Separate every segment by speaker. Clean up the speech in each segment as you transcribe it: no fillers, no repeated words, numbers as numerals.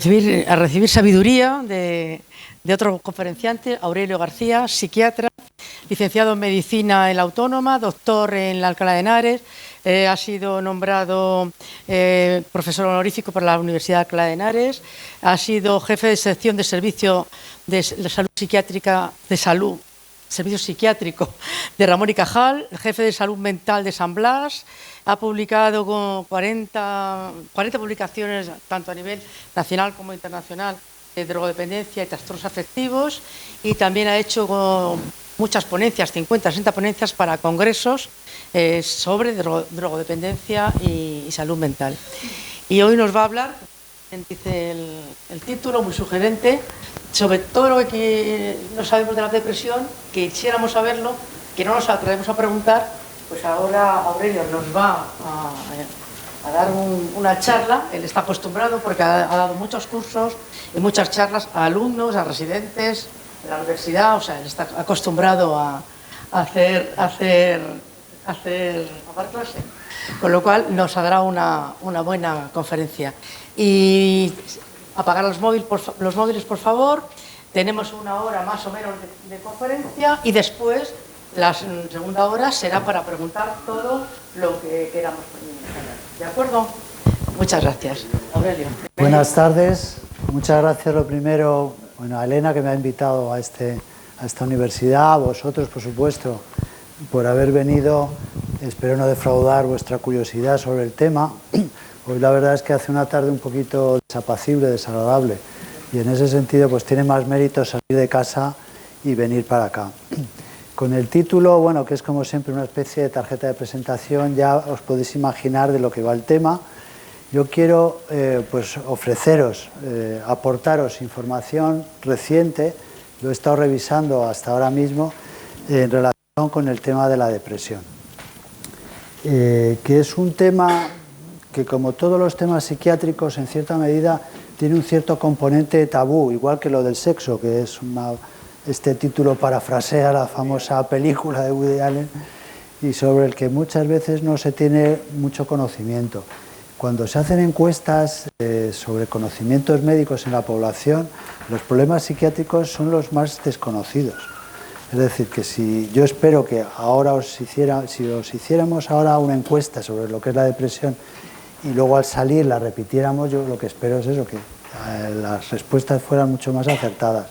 Speaker 1: a recibir sabiduría de otro conferenciante, Aurelio García, psiquiatra, licenciado en Medicina en la Autónoma, doctor en la Alcalá de Henares, ha sido nombrado profesor honorífico por la Universidad de Alcalá de Henares, ha sido jefe de sección de servicio de salud psiquiátrica, servicio psiquiátrico de Ramón y Cajal, jefe de salud mental de San Blas, ha publicado con 40 publicaciones, tanto a nivel nacional como internacional, de drogodependencia y trastornos afectivos, y también ha hecho muchas ponencias, 50, 60 ponencias para congresos sobre drogodependencia y salud mental. Y hoy nos va a hablar, dice el título, muy sugerente, sobre todo lo que no sabemos de la depresión, que quisiéramos saberlo, que no nos atrevemos a preguntar. Pues ahora Aurelio nos va a dar una charla. Él está acostumbrado porque ha dado muchos cursos y muchas charlas a alumnos, a residentes de la universidad, o sea, él está acostumbrado a hacer clase, con lo cual nos dará una buena conferencia. Y apagar los móviles, por favor. Tenemos una hora más o menos de conferencia y después la segunda hora será para preguntar todo lo que queramos. ¿De acuerdo? Muchas gracias. Aurelio.
Speaker 2: Buenas tardes. Muchas gracias, lo primero, a Elena, que me ha invitado a esta universidad, a vosotros, por supuesto, por haber venido. Espero no defraudar vuestra curiosidad sobre el tema. Hoy la verdad es que hace una tarde un poquito desapacible, desagradable, y en ese sentido pues tiene más mérito salir de casa y venir para acá. Con el título, bueno, que es como siempre una especie de tarjeta de presentación, ya os podéis imaginar de lo que va el tema. Yo quiero pues ofreceros, aportaros información reciente, lo he estado revisando hasta ahora mismo, en relación con el tema de la depresión, que es un tema que, como todos los temas psiquiátricos, en cierta medida tiene un cierto componente tabú, igual que lo del sexo, que es este título parafrasea la famosa película de Woody Allen, y sobre el que muchas veces no se tiene mucho conocimiento. Cuando se hacen encuestas sobre conocimientos médicos en la población, los problemas psiquiátricos son los más desconocidos. Es decir, que si yo espero que ahora si os hiciéramos ahora una encuesta sobre lo que es la depresión y luego al salir la repitiéramos, yo lo que espero es eso, que las respuestas fueran mucho más acertadas.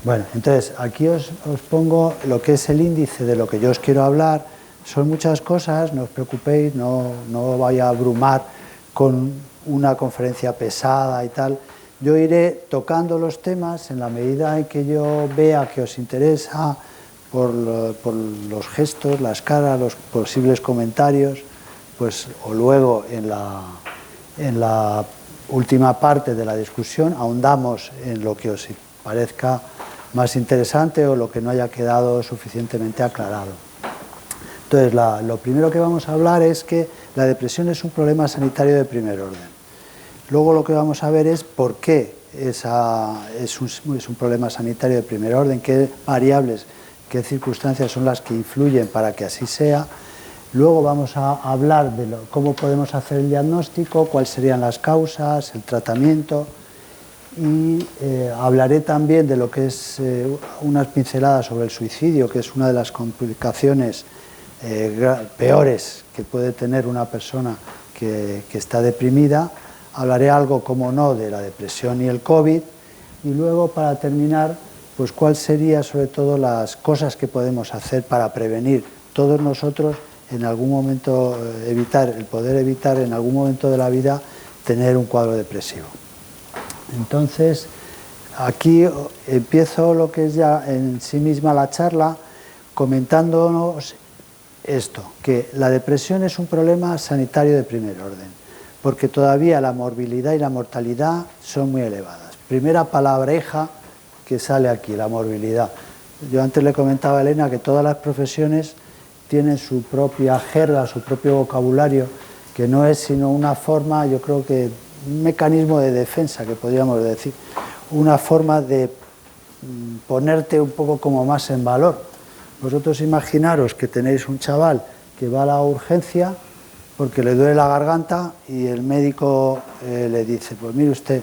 Speaker 2: Bueno, entonces aquí os pongo lo que es el índice de lo que yo os quiero hablar. Son muchas cosas, no os preocupéis, no vaya a abrumar con una conferencia pesada y tal. Yo iré tocando los temas en la medida en que yo vea que os interesa, por los gestos, las caras, los posibles comentarios, pues o luego en la última parte de la discusión ahondamos en lo que os parezca más interesante o lo que no haya quedado suficientemente aclarado. Entonces, lo primero que vamos a hablar es que la depresión es un problema sanitario de primer orden. Luego lo que vamos a ver es por qué es un problema sanitario de primer orden, qué variables, qué circunstancias son las que influyen para que así sea. Luego vamos a hablar de cómo podemos hacer el diagnóstico, cuáles serían las causas, el tratamiento, y hablaré también de lo que es unas pinceladas sobre el suicidio, que es una de las complicaciones peores que puede tener una persona que está deprimida. Hablaré algo, como no, de la depresión y el COVID, y luego, para terminar, pues cuál sería sobre todo las cosas que podemos hacer para prevenir todos nosotros en algún momento, poder evitar en algún momento de la vida tener un cuadro depresivo. Entonces, aquí empiezo lo que es ya en sí misma la charla comentándonos esto, que la depresión es un problema sanitario de primer orden, porque todavía la morbilidad y la mortalidad son muy elevadas. Primera palabreja que sale aquí, la morbilidad. Yo antes le comentaba a Elena que todas las profesiones tienen su propia jerga, su propio vocabulario, que no es sino una forma, yo creo que un mecanismo de defensa, que podríamos decir, una forma de ponerte un poco como más en valor. Vosotros imaginaros que tenéis un chaval que va a la urgencia porque le duele la garganta y el médico le dice, pues mire usted,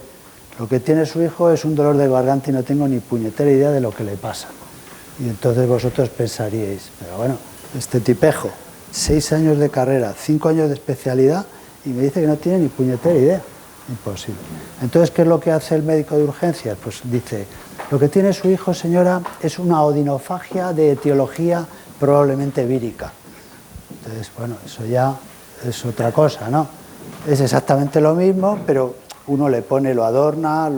Speaker 2: Lo que tiene su hijo es un dolor de garganta y no tengo ni puñetera idea de lo que le pasa. Y entonces vosotros pensaríais, pero bueno, este tipejo, 6 años de carrera, 5 años de especialidad, y me dice que no tiene ni puñetera idea. Imposible. Entonces, ¿qué es lo que hace el médico de urgencias? Pues dice, lo que tiene su hijo, señora, es una odinofagia de etiología probablemente vírica. Entonces, bueno, eso ya es otra cosa, ¿no? Es exactamente lo mismo, pero uno le pone, lo adorna,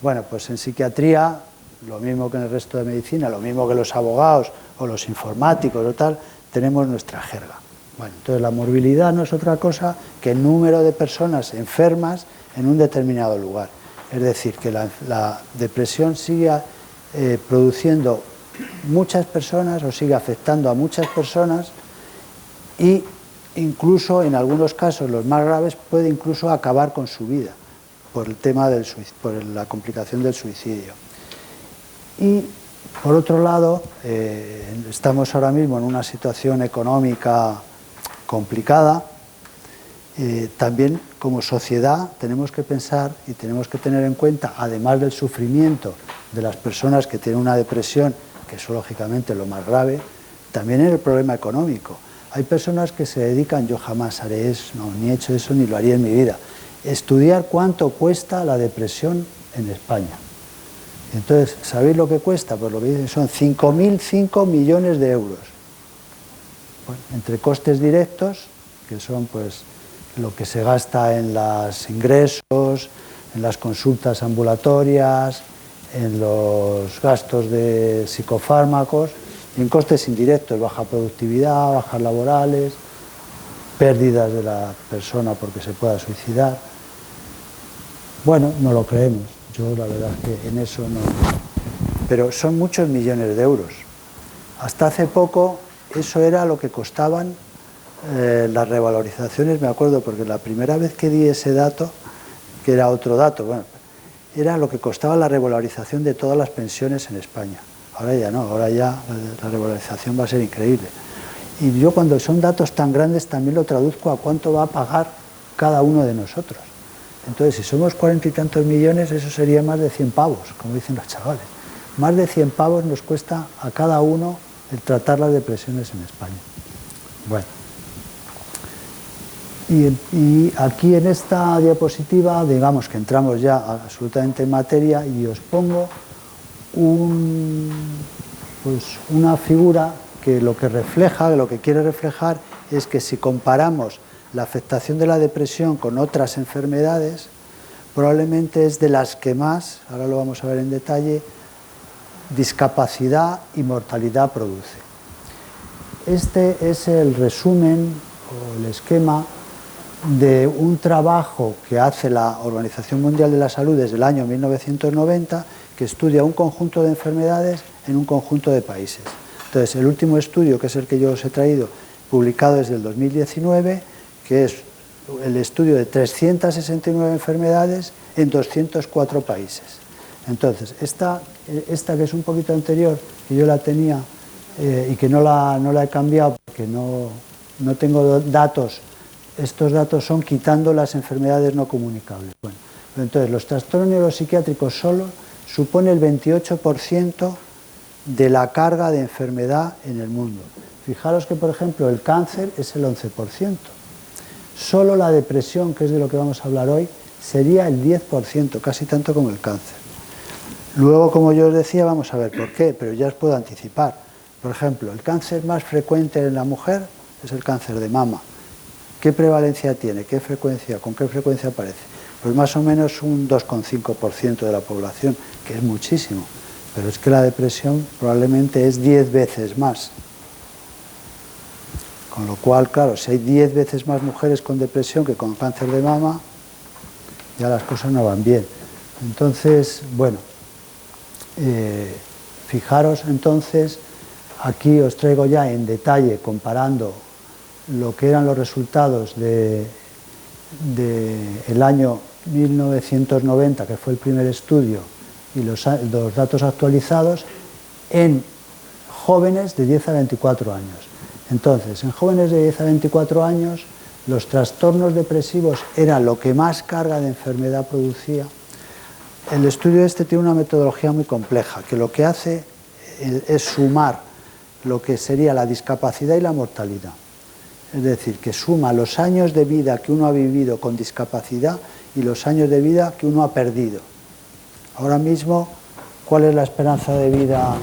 Speaker 2: bueno, pues en psiquiatría, lo mismo que en el resto de medicina, lo mismo que los abogados o los informáticos o tal, tenemos nuestra jerga. Bueno, entonces la morbilidad no es otra cosa que el número de personas enfermas en un determinado lugar. Es decir, que la depresión sigue produciendo muchas personas o sigue afectando a muchas personas y incluso en algunos casos, los más graves, puede incluso acabar con su vida por el tema del por la complicación del suicidio. Y por otro lado, estamos ahora mismo en una situación económica complicada. También como sociedad tenemos que pensar y tenemos que tener en cuenta, además del sufrimiento de las personas que tienen una depresión, que es lógicamente lo más grave, también en el problema económico. Hay personas que se dedican, yo jamás haré eso, no, ni he hecho eso ni lo haría en mi vida, estudiar cuánto cuesta la depresión en España. Entonces, ¿sabéis lo que cuesta? Pues lo que dicen son 5.005 millones de euros. Bueno, entre costes directos, que son pues lo que se gasta en los ingresos, en las consultas ambulatorias, en los gastos de psicofármacos, y en costes indirectos, baja productividad, bajas laborales, pérdidas de la persona porque se pueda suicidar. Bueno, no lo creemos. Yo la verdad es que en eso no. Pero son muchos millones de euros. Hasta hace poco eso era lo que costaban las revalorizaciones, me acuerdo, porque la primera vez que di ese dato, que era otro dato, bueno, era lo que costaba la revalorización de todas las pensiones en España. Ahora ya no, ahora ya la revalorización va a ser increíble. Y yo cuando son datos tan grandes también lo traduzco a cuánto va a pagar cada uno de nosotros. Entonces, si somos 40 y tantos millones, eso sería más de 100 pavos, como dicen los chavales. Más de 100 pavos nos cuesta a cada uno el tratar las depresiones en España. Bueno. Y aquí en esta diapositiva, digamos que entramos ya absolutamente en materia y os pongo una figura que lo que refleja, lo que quiere reflejar es que si comparamos la afectación de la depresión con otras enfermedades, probablemente es de las que más, ahora lo vamos a ver en detalle, discapacidad y mortalidad produce. Este es el resumen o el esquema de un trabajo que hace la Organización Mundial de la Salud desde el año 1990, que estudia un conjunto de enfermedades en un conjunto de países. Entonces, el último estudio, que es el que yo os he traído, publicado desde el 2019, que es el estudio de 369 enfermedades en 204 países. Entonces, esta que es un poquito anterior, que yo la tenía y que no la he cambiado porque no tengo datos. Estos datos son quitando las enfermedades no comunicables. Bueno, entonces, los trastornos neuropsiquiátricos solo supone el 28% de la carga de enfermedad en el mundo. Fijaros que, por ejemplo, el cáncer es el 11%. Solo la depresión, que es de lo que vamos a hablar hoy, sería el 10%, casi tanto como el cáncer. Luego, como yo os decía, vamos a ver por qué, pero ya os puedo anticipar. Por ejemplo, el cáncer más frecuente en la mujer es el cáncer de mama. ¿Qué prevalencia tiene? ¿Qué frecuencia? ¿Con qué frecuencia aparece? Pues más o menos un 2,5% de la población, que es muchísimo. Pero es que la depresión probablemente es 10 veces más. Con lo cual, claro, si hay 10 veces más mujeres con depresión que con cáncer de mama, ya las cosas no van bien. Entonces, bueno, fijaros entonces, aquí os traigo ya en detalle, comparando lo que eran los resultados del año 1990, que fue el primer estudio, y los datos actualizados en jóvenes de 10 a 24 años. Entonces, en jóvenes de 10 a 24 años, los trastornos depresivos eran lo que más carga de enfermedad producía. el estudio este tiene una metodología muy compleja, que lo que hace es sumar lo que sería la discapacidad y la mortalidad. Es decir, que suma los años de vida que uno ha vivido con discapacidad y los años de vida que uno ha perdido. Ahora mismo, ¿cuál es la esperanza de vida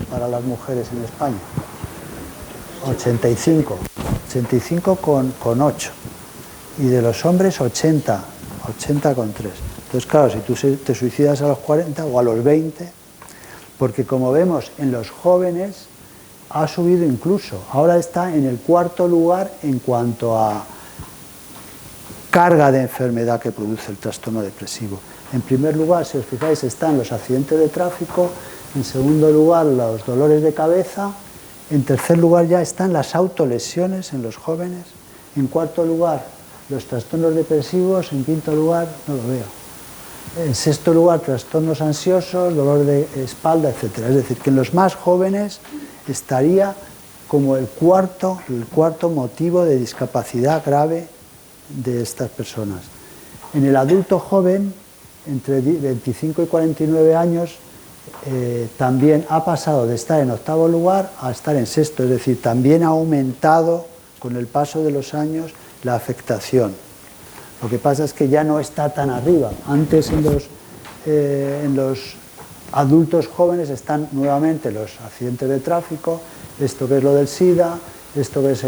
Speaker 2: para las mujeres en España? 85 con 8. Y de los hombres 80 con 3. Entonces, claro, si tú te suicidas a los 40 o a los 20, porque como vemos en los jóvenes ha subido incluso, ahora está en el cuarto lugar en cuanto a carga de enfermedad que produce el trastorno depresivo. En primer lugar, si os fijáis, están los accidentes de tráfico, en segundo lugar los dolores de cabeza, en tercer lugar ya están las autolesiones en los jóvenes, en cuarto lugar los trastornos depresivos, en quinto lugar no lo veo. En sexto lugar, trastornos ansiosos, dolor de espalda, etc. Es decir, que en los más jóvenes estaría como el cuarto motivo de discapacidad grave de estas personas. En el adulto joven, entre 25 y 49 años, también ha pasado de estar en octavo lugar a estar en sexto, es decir, también ha aumentado con el paso de los años la afectación. Lo que pasa es que ya no está tan arriba. Antes en los adultos jóvenes están nuevamente los accidentes de tráfico, esto que es lo del SIDA, esto que es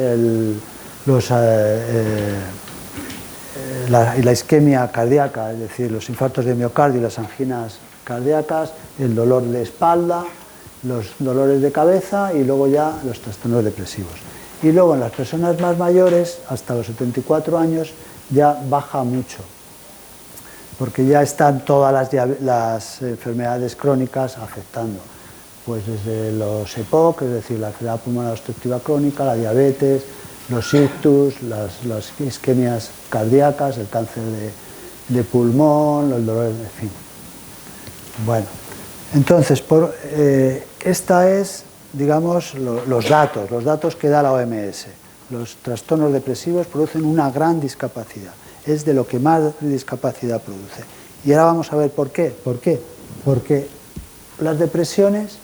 Speaker 2: la isquemia cardíaca, es decir, los infartos de miocardio y las anginas cardíacas, el dolor de espalda, los dolores de cabeza y luego ya los trastornos depresivos. Y luego en las personas más mayores, hasta los 74 años, ya baja mucho, porque ya están todas las enfermedades crónicas afectando, pues desde los EPOC, es decir, la enfermedad pulmonar obstructiva crónica, la diabetes, los ictus, las isquemias cardíacas, el cáncer de pulmón, los dolores, en fin. Bueno, entonces, esta es, digamos, los datos que da la OMS. Los trastornos depresivos producen una gran discapacidad. Es de lo que más discapacidad produce. Y ahora vamos a ver por qué. ¿Por qué? Porque las depresiones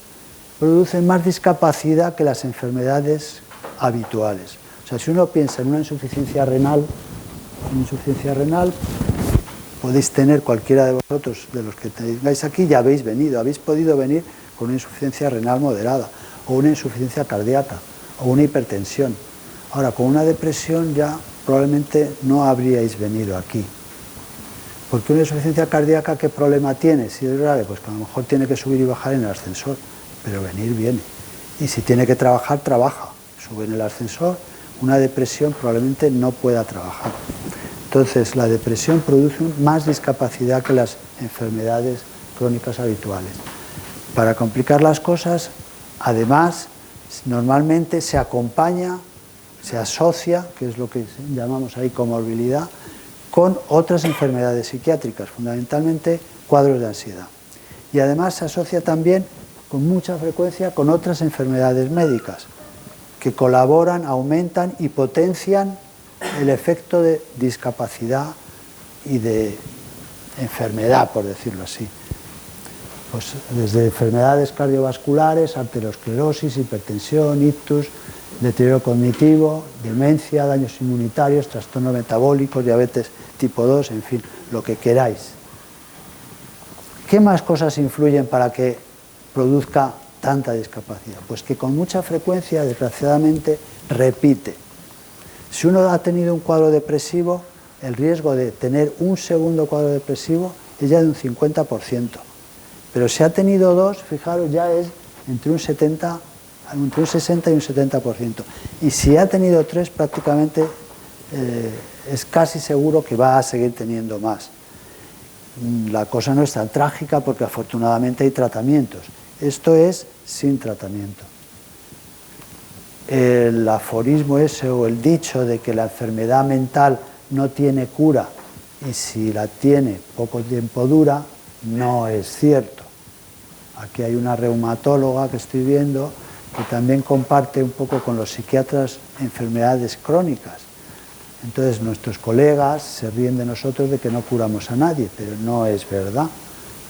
Speaker 2: producen más discapacidad que las enfermedades habituales. O sea, si uno piensa en una insuficiencia renal, podéis tener cualquiera de vosotros, de los que tengáis aquí, ya habéis podido venir con una insuficiencia renal moderada, o una insuficiencia cardíaca, o una hipertensión. Ahora, con una depresión ya probablemente no habríais venido aquí. Porque una insuficiencia cardíaca, ¿qué problema tiene? Si es grave, pues que a lo mejor tiene que subir y bajar en el ascensor, pero venir viene. Y si tiene que trabajar, trabaja. Sube en el ascensor. Una depresión probablemente no pueda trabajar. Entonces, la depresión produce más discapacidad que las enfermedades crónicas habituales. Para complicar las cosas, además, normalmente se acompaña, se asocia, que es lo que llamamos ahí comorbilidad, con otras enfermedades psiquiátricas, fundamentalmente cuadros de ansiedad. Y además se asocia también con mucha frecuencia con otras enfermedades médicas, que colaboran, aumentan y potencian el efecto de discapacidad y de enfermedad, por decirlo así. Pues desde enfermedades cardiovasculares, arteriosclerosis, hipertensión, ictus, deterioro cognitivo, demencia, daños inmunitarios, trastornos metabólicos, diabetes tipo 2, en fin, lo que queráis. ¿Qué más cosas influyen para que produzca tanta discapacidad? Pues que con mucha frecuencia, desgraciadamente, repite. Si uno ha tenido un cuadro depresivo, el riesgo de tener un segundo cuadro depresivo es ya de un 50%. Pero si ha tenido dos, fijaros, ya es entre un 60 y un 70%. Y si ha tenido tres, prácticamente es casi seguro que va a seguir teniendo más. La cosa no es tan trágica porque afortunadamente hay tratamientos. Esto es sin tratamiento. El aforismo ese o el dicho de que la enfermedad mental no tiene cura y si la tiene poco tiempo dura, no es cierto. Aquí hay una reumatóloga que estoy viendo que también comparte un poco con los psiquiatras enfermedades crónicas. Entonces nuestros colegas se ríen de nosotros de que no curamos a nadie, pero no es verdad.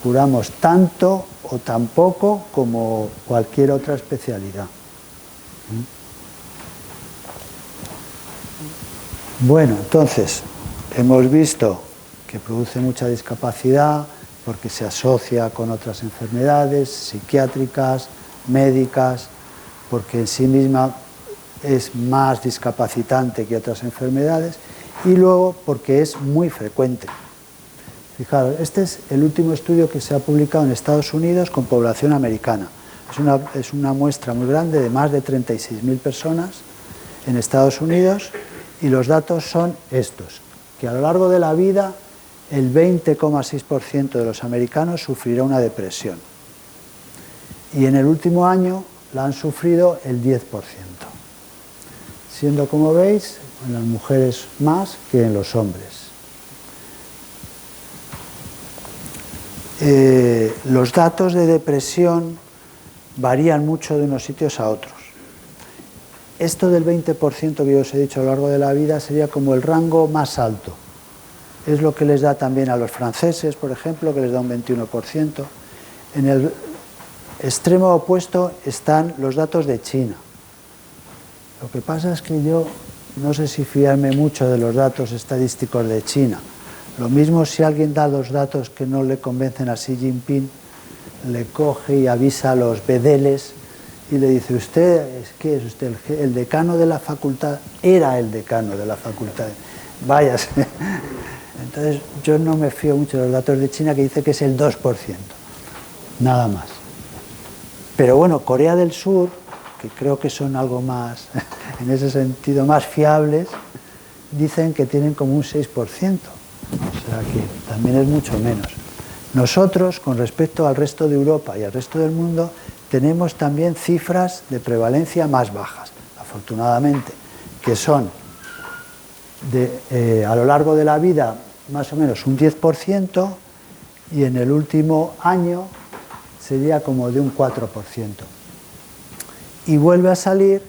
Speaker 2: curamos tanto o tan poco como cualquier otra especialidad. Bueno, entonces, hemos visto que produce mucha discapacidad porque se asocia con otras enfermedades psiquiátricas, médicas, porque en sí misma es más discapacitante que otras enfermedades, y luego porque es muy frecuente. Fijaros, este es el último estudio que se ha publicado en Estados Unidos con población americana. Es una muestra muy grande de más de 36.000 personas en Estados Unidos, y los datos son estos, que a lo largo de la vida el 20,6% de los americanos sufrirá una depresión, y en el último año la han sufrido el 10%, siendo, como veis, en las mujeres más que en los hombres. Los datos de depresión varían mucho de unos sitios a otros. Esto del 20% que yo os he dicho a lo largo de la vida sería como el rango más alto. Es lo que les da también a los franceses, por ejemplo, que les da un 21%. En el extremo opuesto están los datos de China. Lo que pasa es que yo no sé si fiarme mucho de los datos estadísticos de China. Lo mismo si alguien da los datos que no le convencen a Xi Jinping, le coge y avisa a los bedeles y le dice: usted, ¿qué es usted? El decano de la facultad, era el decano de la facultad. Váyase. Entonces yo no me fío mucho de los datos de China, que dice que es el 2%, nada más. Pero bueno, Corea del Sur, que creo que son algo más, en ese sentido, más fiables, dicen que tienen como un 6%, o sea que también es mucho menos. Nosotros, con respecto al resto de Europa y al resto del mundo, tenemos también cifras de prevalencia más bajas, afortunadamente, que son a lo largo de la vida más o menos un 10%, y en el último año sería como de un 4%. Y vuelve a salir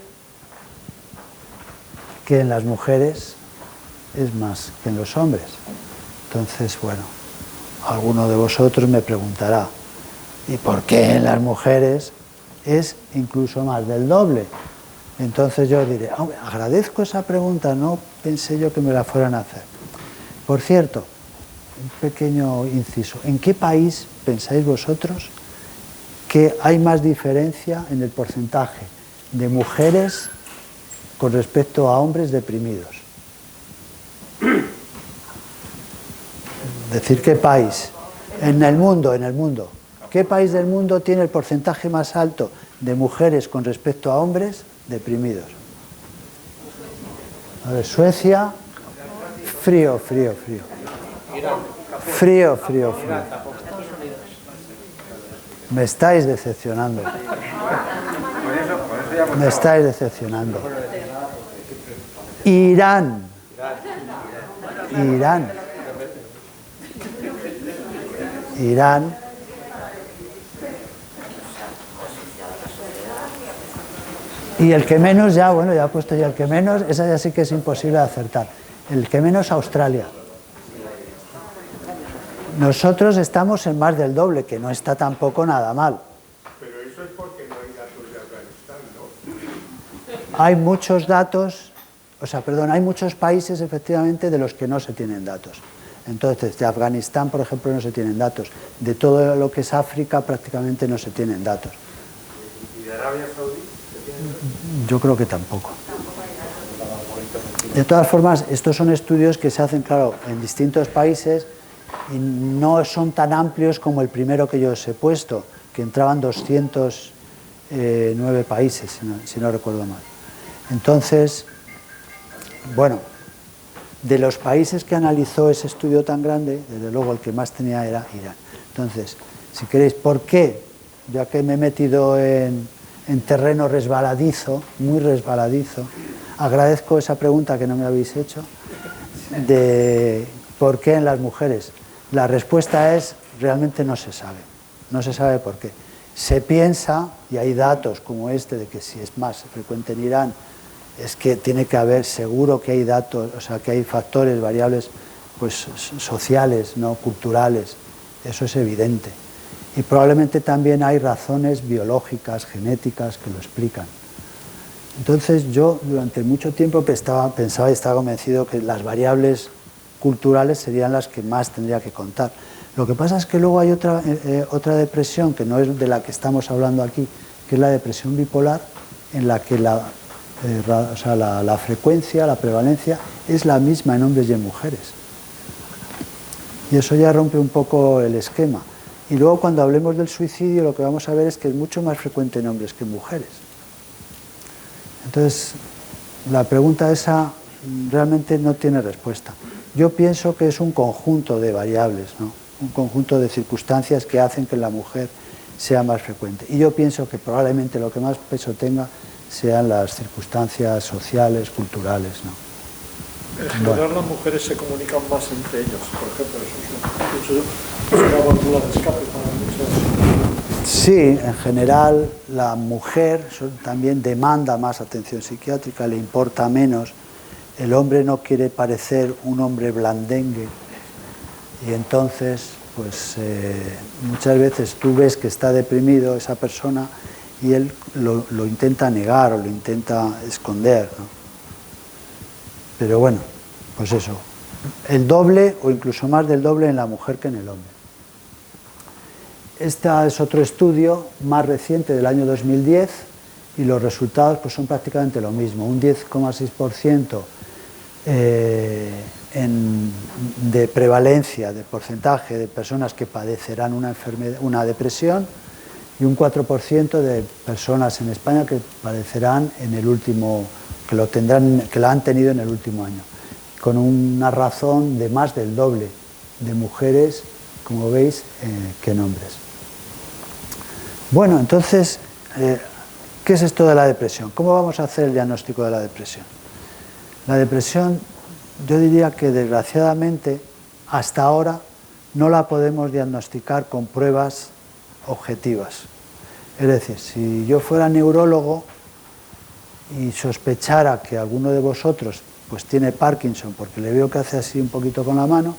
Speaker 2: que en las mujeres es más que en los hombres. Entonces, bueno, alguno de vosotros me preguntará: ¿y por qué en las mujeres es incluso más del doble? Entonces yo diré: agradezco esa pregunta, no pensé yo que me la fueran a hacer. Por cierto, un pequeño inciso: ¿en qué país pensáis vosotros que hay más diferencia en el porcentaje de mujeres con respecto a hombres deprimidos? Decir qué país. En el mundo. ¿Qué país del mundo tiene el porcentaje más alto de mujeres con respecto a hombres deprimidos? A ver, Suecia. Frío. Me estáis decepcionando. Irán. Y el que menos, ya he puesto ya el que menos, esa ya sí que es imposible de acertar. El que menos, Australia. Nosotros estamos en más del doble, que no está tampoco nada mal.
Speaker 3: Pero eso es porque no hay datos de Afganistán, ¿no?
Speaker 2: Hay muchos datos, hay muchos países efectivamente de los que no se tienen datos. Entonces, de Afganistán, por ejemplo, no se tienen datos. De todo lo que es África prácticamente no se tienen datos.
Speaker 3: ¿Y de Arabia Saudí?
Speaker 2: Yo creo que tampoco. De todas formas, estos son estudios que se hacen, claro, en distintos países y no son tan amplios como el primero que yo os he puesto, que entraban 209 países, si no recuerdo mal. Entonces, bueno, de los países que analizó ese estudio tan grande, desde luego el que más tenía era Irán. Entonces, si queréis, ¿por qué? Ya que me he metido en terreno resbaladizo, muy resbaladizo, agradezco esa pregunta que no me habéis hecho, de por qué en las mujeres. La respuesta es: realmente no se sabe. No se sabe por qué. Se piensa, y hay datos como este, de que si es más frecuente en Irán, es que tiene que haber, seguro que hay datos, que hay factores, variables, pues sociales, no culturales, eso es evidente. Y probablemente también hay razones biológicas, genéticas, que lo explican. Entonces yo durante mucho tiempo pensaba y estaba convencido que las variables culturales serían las que más tendría que contar. Lo que pasa es que luego hay otra depresión, que no es de la que estamos hablando aquí, que es la depresión bipolar, en la que la frecuencia, la prevalencia, es la misma en hombres y en mujeres. Y eso ya rompe un poco el esquema. Y luego cuando hablemos del suicidio, lo que vamos a ver es que es mucho más frecuente en hombres que en mujeres. Entonces, la pregunta esa realmente no tiene respuesta. Yo pienso que es un conjunto de variables, ¿no? Un conjunto de circunstancias que hacen que la mujer sea más frecuente. Y yo pienso que probablemente lo que más peso tenga sean las circunstancias sociales, culturales, ¿no?
Speaker 4: En general, las mujeres se comunican más entre ellas, por ejemplo, eso es una válvula de escape para muchas.
Speaker 2: Sí, en general la mujer también demanda más atención psiquiátrica, le importa menos. El hombre no quiere parecer un hombre blandengue y entonces pues muchas veces tú ves que está deprimido esa persona y él lo intenta negar o lo intenta esconder, ¿no? Pero bueno, pues eso, el doble o incluso más del doble en la mujer que en el hombre. Este es otro estudio más reciente del año 2010 y los resultados pues son prácticamente lo mismo, un 10,6% de prevalencia, de porcentaje de personas que padecerán una depresión y un 4% de personas en España que padecerán que la han tenido en el último año, con una razón de más del doble de mujeres, como veis, que en hombres. Bueno, entonces, ¿qué es esto de la depresión? ¿Cómo vamos a hacer el diagnóstico de la depresión? La depresión, yo diría que desgraciadamente, hasta ahora, no la podemos diagnosticar con pruebas objetivas. Es decir, si yo fuera neurólogo y sospechara que alguno de vosotros pues tiene Parkinson, porque le veo que hace así un poquito con la mano,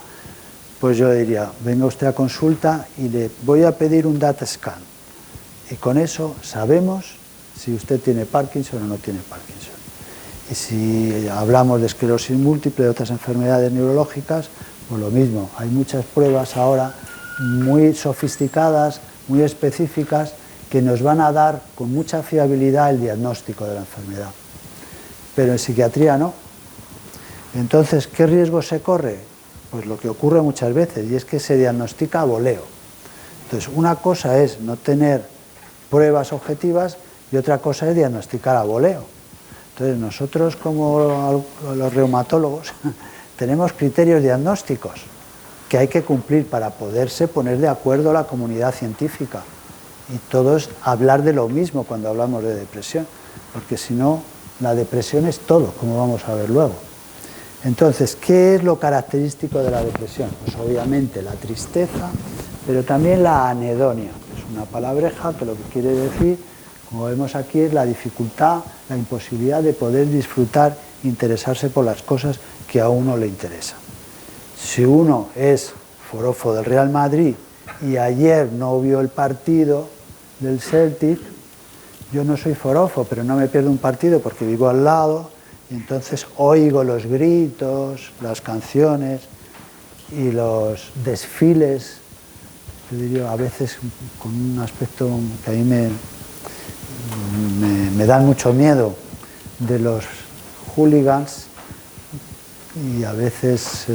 Speaker 2: pues yo diría, venga usted a consulta y le voy a pedir un data scan. Y con eso sabemos si usted tiene Parkinson o no tiene Parkinson. Y si hablamos de esclerosis múltiple, de otras enfermedades neurológicas, pues lo mismo. Hay muchas pruebas ahora muy sofisticadas, muy específicas, que nos van a dar con mucha fiabilidad el diagnóstico de la enfermedad. Pero en psiquiatría no. Entonces, ¿qué riesgo se corre? Pues lo que ocurre muchas veces, y es que se diagnostica a voleo. Entonces, una cosa es no tener pruebas objetivas y otra cosa es diagnosticar a voleo. Entonces, nosotros como los reumatólogos tenemos criterios diagnósticos que hay que cumplir para poderse poner de acuerdo a la comunidad científica y todos hablar de lo mismo cuando hablamos de depresión, porque si no, la depresión es todo, como vamos a ver luego. Entonces, ¿qué es lo característico de la depresión? Pues obviamente la tristeza, pero también la anedonia, que es una palabreja que lo que quiere decir, como vemos aquí, es la dificultad, la imposibilidad de poder disfrutar, interesarse por las cosas que a uno le interesan. Si uno es forofo del Real Madrid y ayer no vio el partido del Celtic, yo no soy forofo, pero no me pierdo un partido porque vivo al lado, y entonces oigo los gritos, las canciones y los desfiles, yo diría a veces con un aspecto que a mí me dan mucho miedo, de los hooligans, y a veces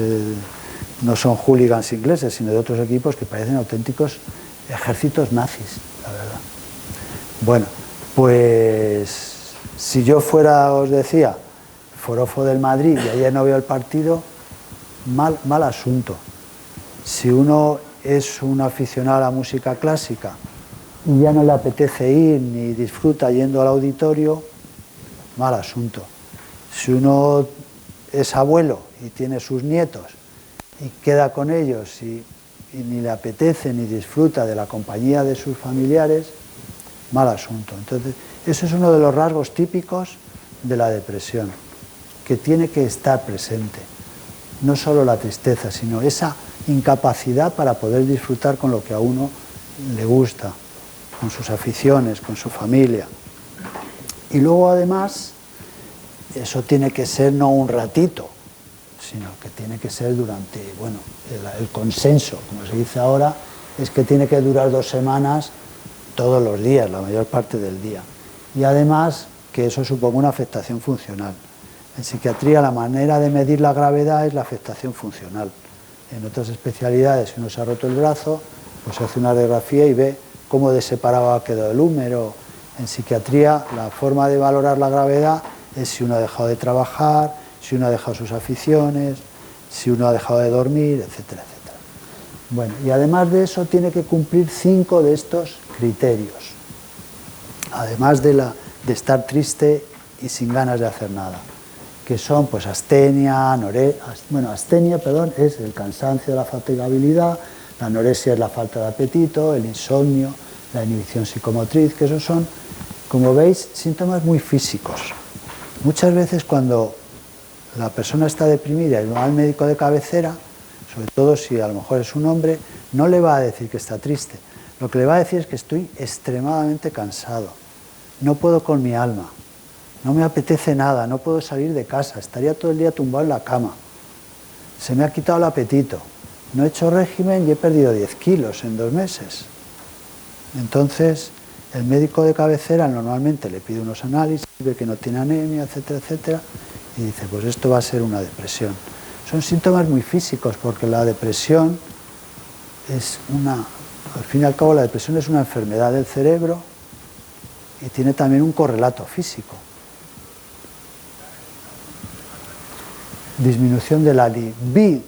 Speaker 2: no son hooligans ingleses, sino de otros equipos que parecen auténticos ejércitos nazis, la verdad. Bueno, pues si yo fuera, os decía, forofo del Madrid y ayer no veo el partido, mal asunto. Si uno es un aficionado a la música clásica y ya no le apetece ir ni disfruta yendo al auditorio, mal asunto. Si uno es abuelo y tiene sus nietos y queda con ellos y ni le apetece ni disfruta de la compañía de sus familiares, mal asunto. Entonces, eso es uno de los rasgos típicos de la depresión, que tiene que estar presente. No solo la tristeza, sino esa incapacidad para poder disfrutar con lo que a uno le gusta, con sus aficiones, con su familia. Y luego además, eso tiene que ser no un ratito, sino que tiene que ser durante, bueno, el consenso, como se dice ahora, es que tiene que durar 2 semanas todos los días, la mayor parte del día. Y además que eso suponga una afectación funcional. En psiquiatría la manera de medir la gravedad es la afectación funcional. En otras especialidades, si uno se ha roto el brazo, pues se hace una radiografía y ve cómo de separado ha quedado el húmero. En psiquiatría la forma de valorar la gravedad es si uno ha dejado de trabajar, si uno ha dejado sus aficiones, si uno ha dejado de dormir, etcétera, etcétera. Bueno, y además de eso tiene que cumplir 5 de estos criterios, además de estar triste y sin ganas de hacer nada, que son pues astenia, astenia, es el cansancio, la fatigabilidad, la anorexia es la falta de apetito, el insomnio, la inhibición psicomotriz, que esos son, como veis, síntomas muy físicos. Muchas veces cuando la persona está deprimida y va al médico de cabecera, sobre todo si a lo mejor es un hombre, no le va a decir que está triste. Lo que le va a decir es que estoy extremadamente cansado, no puedo con mi alma, no me apetece nada, no puedo salir de casa, estaría todo el día tumbado en la cama, se me ha quitado el apetito, no he hecho régimen y he perdido 10 kilos en 2 meses. Entonces, el médico de cabecera normalmente le pide unos análisis, ve que no tiene anemia, etcétera, etcétera, y dice, pues esto va a ser una depresión. Son síntomas muy físicos, porque la depresión es al fin y al cabo la depresión es una enfermedad del cerebro y tiene también un correlato físico. Disminución de la libido.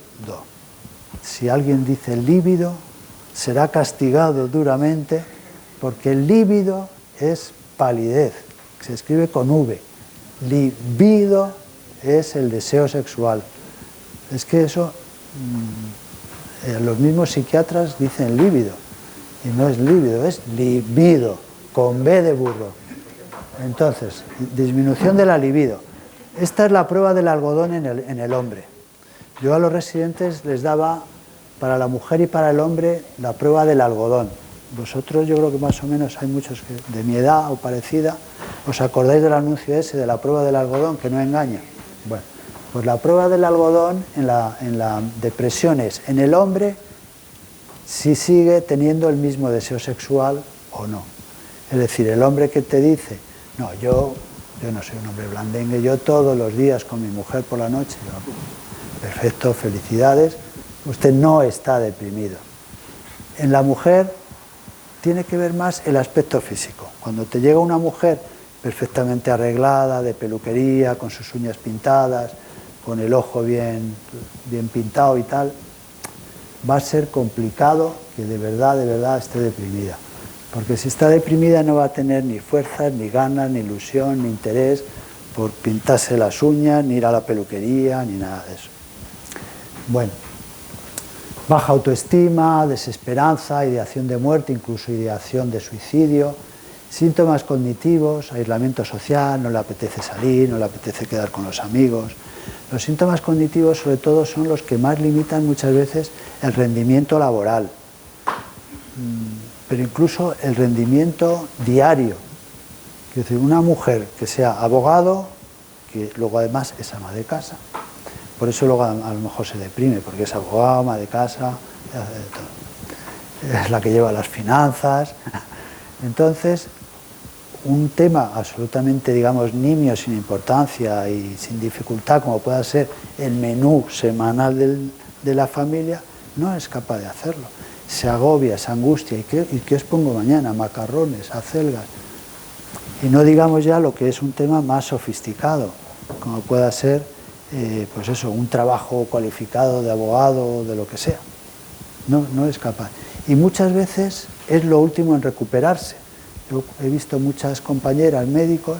Speaker 2: Si alguien dice líbido, será castigado duramente, porque el líbido es palidez, se escribe con V. Libido es el deseo sexual. Es que eso, los mismos psiquiatras dicen líbido, y no es líbido, es libido, con B de burro. Entonces, disminución de la libido. Esta es la prueba del algodón en el hombre. Yo a los residentes les daba, para la mujer y para el hombre, la prueba del algodón. Vosotros, yo creo que más o menos hay muchos de mi edad o parecida, ¿os acordáis del anuncio ese de la prueba del algodón, que no engaña? Bueno, pues la prueba del algodón en la depresión es, en el hombre, si sigue teniendo el mismo deseo sexual o no. Es decir, el hombre que te dice, no, yo no soy un hombre blandengue, yo todos los días con mi mujer por la noche, perfecto, felicidades, usted no está deprimido. En la mujer tiene que ver más el aspecto físico. Cuando te llega una mujer perfectamente arreglada, de peluquería, con sus uñas pintadas, con el ojo bien pintado y tal, va a ser complicado que de verdad esté deprimida. Porque si está deprimida no va a tener ni fuerzas, ni ganas, ni ilusión, ni interés por pintarse las uñas, ni ir a la peluquería, ni nada de eso. Bueno, baja autoestima, desesperanza, ideación de muerte, incluso ideación de suicidio, síntomas cognitivos, aislamiento social, no le apetece salir, no le apetece quedar con los amigos. Los síntomas cognitivos sobre todo son los que más limitan muchas veces el rendimiento laboral, pero incluso el rendimiento diario. Es decir, una mujer que sea abogado, que luego además es ama de casa, por eso luego a lo mejor se deprime, porque es abogado, ama de casa, es la que lleva las finanzas. Entonces, un tema absolutamente, digamos, nimio, sin importancia y sin dificultad, como pueda ser el menú semanal de la familia, no es capaz de hacerlo. Se agobia, se angustia. ¿Y qué os pongo mañana? Macarrones, acelgas. Y no digamos ya lo que es un tema más sofisticado, como pueda ser, pues eso, un trabajo cualificado de abogado o de lo que sea. No es capaz. Y muchas veces es lo último en recuperarse. Yo he visto muchas compañeras médicos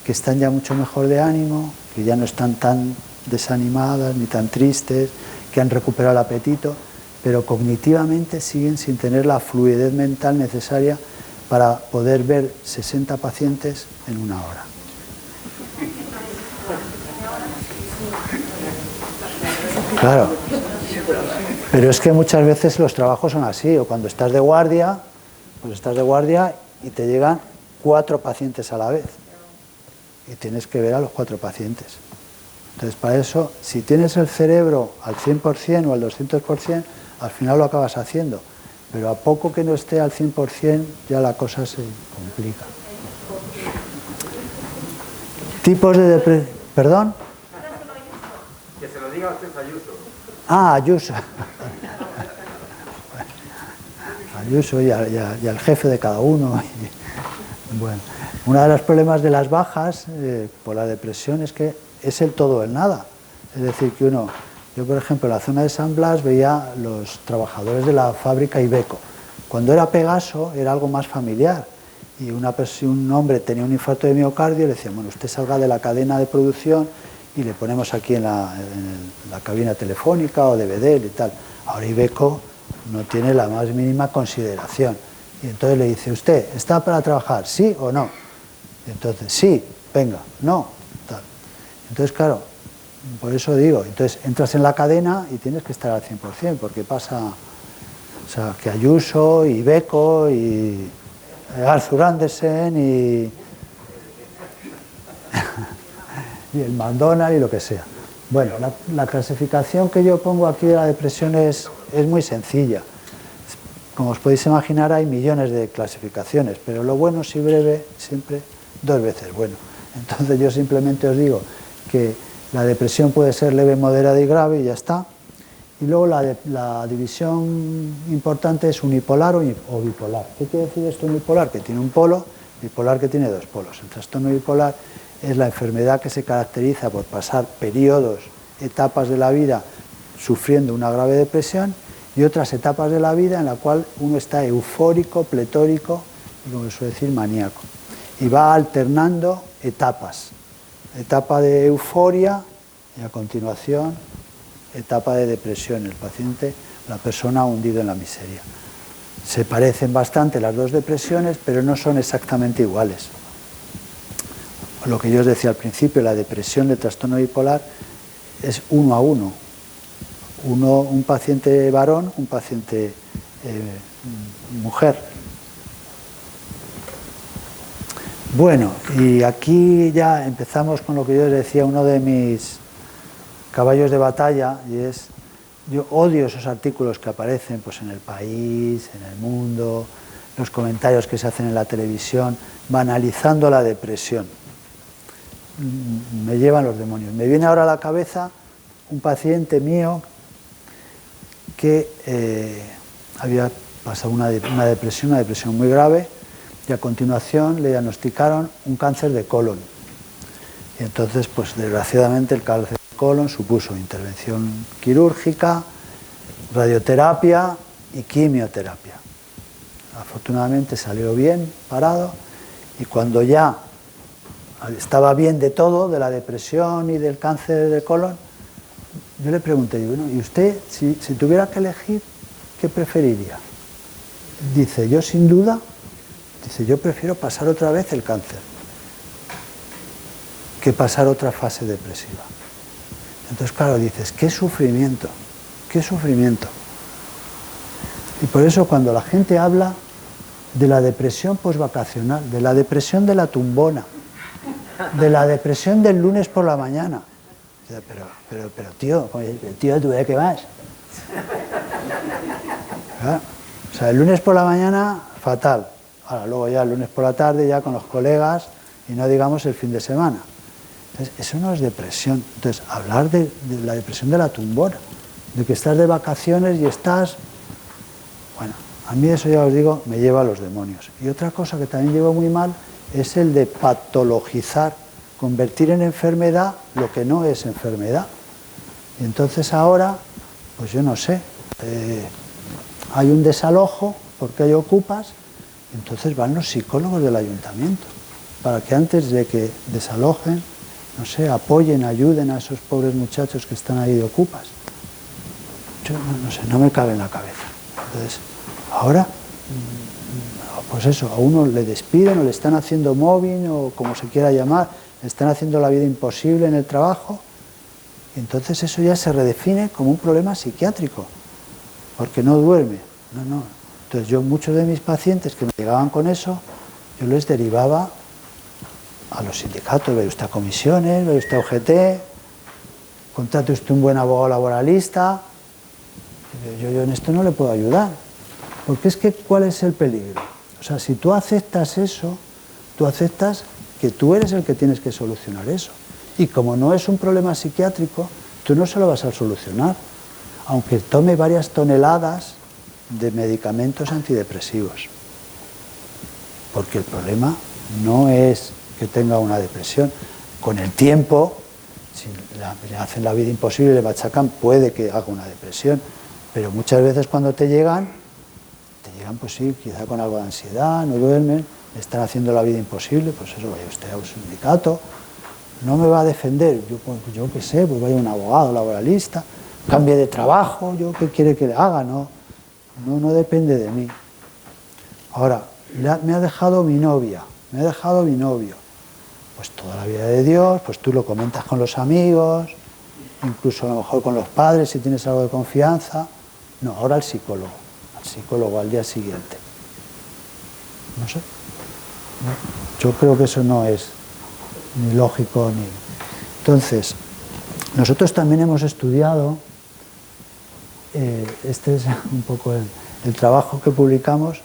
Speaker 2: que están ya mucho mejor de ánimo, que ya no están tan desanimadas ni tan tristes, que han recuperado el apetito, pero cognitivamente siguen sin tener la fluidez mental necesaria para poder ver 60 pacientes en una hora. Claro. Pero es que muchas veces los trabajos son así, o cuando estás de guardia, pues estás de guardia y te llegan 4 pacientes a la vez. Y tienes que ver a los 4 pacientes. Entonces, para eso, si tienes el cerebro al 100% o al 200%, al final lo acabas haciendo. Pero a poco que no esté al 100%, ya la cosa se complica. Tipos de depresión... ¿Perdón?
Speaker 3: Que se lo diga usted a Ayuso.
Speaker 2: Ah, Ayuso. Ayuso y al jefe de cada uno. Bueno, uno de los problemas de las bajas por la depresión es que es el todo o el nada. Es decir, que yo por ejemplo en la zona de San Blas veía los trabajadores de la fábrica Iveco. Cuando era Pegaso era algo más familiar y un hombre tenía un infarto de miocardio y le decían, bueno, usted salga de la cadena de producción y le ponemos aquí en la cabina telefónica o de Bedel y tal. Ahora Iveco no tiene la más mínima consideración. Y entonces le dice, ¿usted está para trabajar, sí o no? Y entonces, sí, venga, no, tal. Entonces, claro, por eso digo, entonces entras en la cadena y tienes que estar al 100%, porque pasa, o sea, que Ayuso, y Iveco, y Arthur Andersen, y el McDonald's y lo que sea. Bueno, la clasificación que yo pongo aquí de la depresión es muy sencilla. Como os podéis imaginar, hay millones de clasificaciones, pero lo bueno, si breve, siempre 2 veces bueno. Entonces yo simplemente os digo que la depresión puede ser leve, moderada y grave, y ya está. Y luego la división importante es unipolar o bipolar. ¿Qué quiere decir esto unipolar? Que tiene un polo, bipolar que tiene 2 polos. El trastorno bipolar es la enfermedad que se caracteriza por pasar periodos, etapas de la vida sufriendo una grave depresión y otras etapas de la vida en la cual uno está eufórico, pletórico y, como se suele decir, maníaco. Y va alternando etapas. Etapa de euforia y a continuación etapa de depresión. El paciente, la persona hundido en la miseria. Se parecen bastante las 2 depresiones, pero no son exactamente iguales. Lo que yo os decía al principio, la depresión del trastorno bipolar es 1 a 1. Un paciente varón, un paciente mujer. Bueno, y aquí ya empezamos con lo que yo os decía, uno de mis caballos de batalla, y es, yo odio esos artículos que aparecen pues, en El País, en El Mundo, los comentarios que se hacen en la televisión, banalizando la depresión. Me llevan los demonios. Me viene ahora a la cabeza un paciente mío que había pasado una depresión muy grave, y a continuación le diagnosticaron un cáncer de colon. Y entonces, pues desgraciadamente el cáncer de colon supuso intervención quirúrgica, radioterapia y quimioterapia. Afortunadamente salió bien, parado, y cuando ya estaba bien de todo, de la depresión y del cáncer de colon, yo le pregunté, digo, bueno, ¿y usted, si tuviera que elegir, qué preferiría? Dice, yo sin duda, yo prefiero pasar otra vez el cáncer que pasar otra fase depresiva. Entonces, claro, dices, qué sufrimiento, qué sufrimiento. Y por eso cuando la gente habla de la depresión posvacacional, de la depresión de la tumbona, de la depresión del lunes por la mañana, pero tío, ¿tú de qué vas? ¿Verdad? O sea, el lunes por la mañana, fatal. Ahora, luego ya el lunes por la tarde, ya con los colegas, y no digamos el fin de semana. Entonces, eso no es depresión. Entonces, hablar de la depresión de la tumbona, de que estás de vacaciones y estás... Bueno, a mí eso ya os digo, me lleva a los demonios. Y otra cosa que también llevo muy mal es el de patologizar, convertir en enfermedad lo que no es enfermedad. Y entonces ahora, pues yo no sé, hay un desalojo porque hay ocupas, entonces van los psicólogos del ayuntamiento para que antes de que desalojen, no sé, apoyen, ayuden a esos pobres muchachos que están ahí de ocupas. Yo no sé, no me cabe en la cabeza. Entonces, ahora, pues eso, a uno le despiden o le están haciendo mobbing o como se quiera llamar, le están haciendo la vida imposible en el trabajo Entonces eso ya se redefine como un problema psiquiátrico, porque no duerme. No. Entonces yo, muchos de mis pacientes que me llegaban con eso, yo les derivaba a los sindicatos, vaya usted a comisiones, vaya usted a UGT, contrate usted un buen abogado laboralista. Yo en esto no le puedo ayudar, porque es que ¿cuál es el peligro? O sea, si tú aceptas eso, tú aceptas que tú eres el que tienes que solucionar eso. Y como no es un problema psiquiátrico, tú no se lo vas a solucionar, aunque tome varias toneladas de medicamentos antidepresivos. Porque el problema no es que tenga una depresión. Con el tiempo, si le hacen la vida imposible y le machacan, puede que haga una depresión. Pero muchas veces cuando te llegan, pues sí, quizá con algo de ansiedad, no duermen, le están haciendo la vida imposible, pues eso, vaya usted a un sindicato, no me va a defender, yo qué sé, pues vaya un abogado laboralista, cambie de trabajo, yo qué quiere que le haga, no depende de mí. Ahora, me ha dejado mi novia, me ha dejado mi novio, pues toda la vida de Dios, pues tú lo comentas con los amigos, incluso a lo mejor con los padres si tienes algo de confianza. No, ahora al psicólogo al día siguiente. No sé. Yo creo que eso no es ni lógico ni... Entonces, nosotros también hemos estudiado, este es un poco el trabajo que publicamos,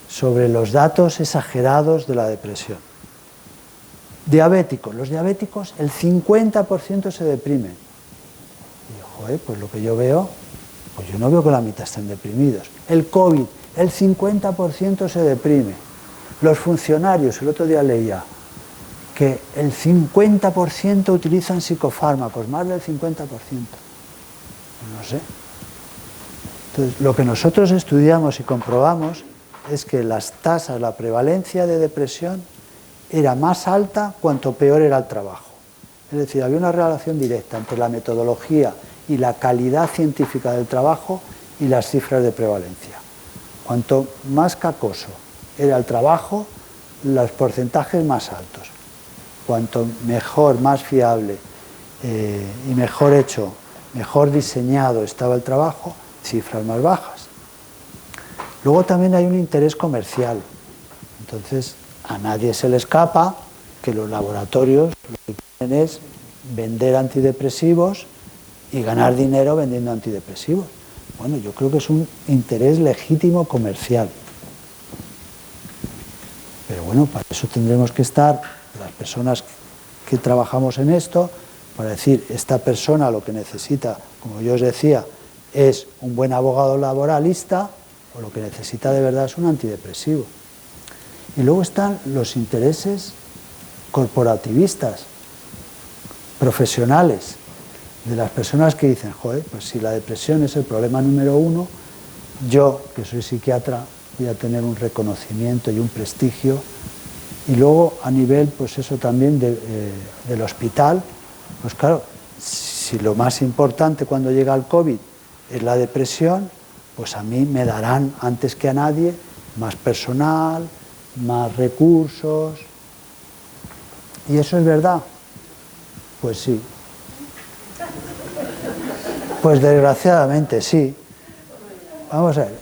Speaker 2: sobre los datos exagerados de la depresión. Diabéticos. Los diabéticos, el 50% se deprimen. Y, joder, pues lo que yo veo, pues yo no veo que la mitad estén deprimidos. El COVID, el 50% se deprime. Los funcionarios, el otro día leía que el 50% utilizan psicofármacos, más del 50%. No sé. Entonces, lo que nosotros estudiamos y comprobamos es que las tasas, la prevalencia de depresión era más alta cuanto peor era el trabajo. Es decir, había una relación directa entre la metodología y la calidad científica del trabajo y las cifras de prevalencia. Cuanto más cacoso era el trabajo, los porcentajes más altos. Cuanto mejor, más fiable y mejor hecho, mejor diseñado estaba el trabajo, cifras más bajas. Luego también hay un interés comercial. Entonces, a nadie se le escapa que los laboratorios lo que quieren es vender antidepresivos y ganar dinero vendiendo antidepresivos. Bueno, yo creo que es un interés legítimo comercial. Pero bueno, para eso tendremos que estar las personas que trabajamos en esto, para decir, esta persona lo que necesita, como yo os decía, es un buen abogado laboralista, o lo que necesita de verdad es un antidepresivo. Y luego están los intereses corporativistas, profesionales, de las personas que dicen, joder, pues si la depresión es el problema número uno, yo, que soy psiquiatra, voy a tener un reconocimiento y un prestigio. Y luego, a nivel, pues eso también del hospital, pues claro, si lo más importante cuando llega el COVID es la depresión, pues a mí me darán, antes que a nadie, más personal, más recursos. ¿Y eso es verdad? Pues sí. Pues desgraciadamente sí. Vamos a ver.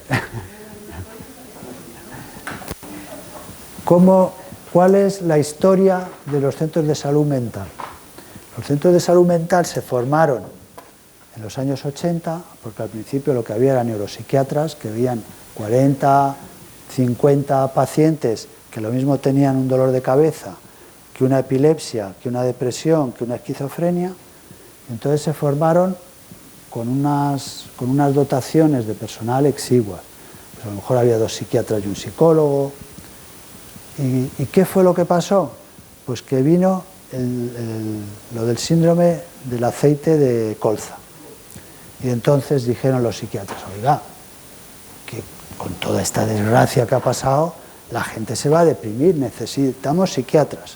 Speaker 2: ¿Cuál es la historia de los centros de salud mental? Los centros de salud mental se formaron en los años 80, porque al principio lo que había eran neuropsiquiatras que veían 40, 50 pacientes que lo mismo tenían un dolor de cabeza que una epilepsia, que una depresión, que una esquizofrenia. Entonces se formaron con unas dotaciones de personal exiguas. Pues a lo mejor había 2 psiquiatras y un psicólogo. ¿Y qué fue lo que pasó? Pues que vino lo del síndrome del aceite de colza. Y entonces dijeron los psiquiatras, oiga, que con toda esta desgracia que ha pasado, la gente se va a deprimir, necesitamos psiquiatras.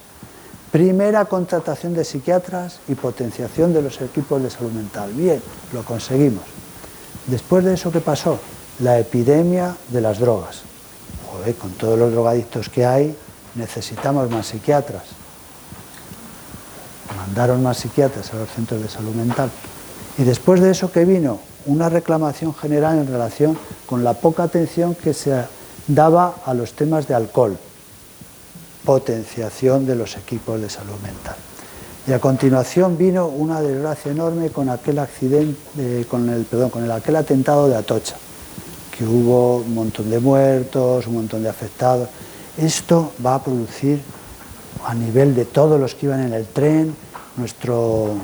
Speaker 2: Primera contratación de psiquiatras y potenciación de los equipos de salud mental. Bien, lo conseguimos. Después de eso, ¿qué pasó? La epidemia de las drogas. Joder, con todos los drogadictos que hay, necesitamos más psiquiatras. Mandaron más psiquiatras a los centros de salud mental. Y después de eso, ¿qué vino? Una reclamación general en relación con la poca atención que se daba a los temas de alcohol, potenciación de los equipos de salud mental. Y a continuación vino una desgracia enorme con aquel accidente, con aquel atentado de Atocha, que hubo un montón de muertos, un montón de afectados. Esto va a producir, a nivel de todos los que iban en el tren, nuestro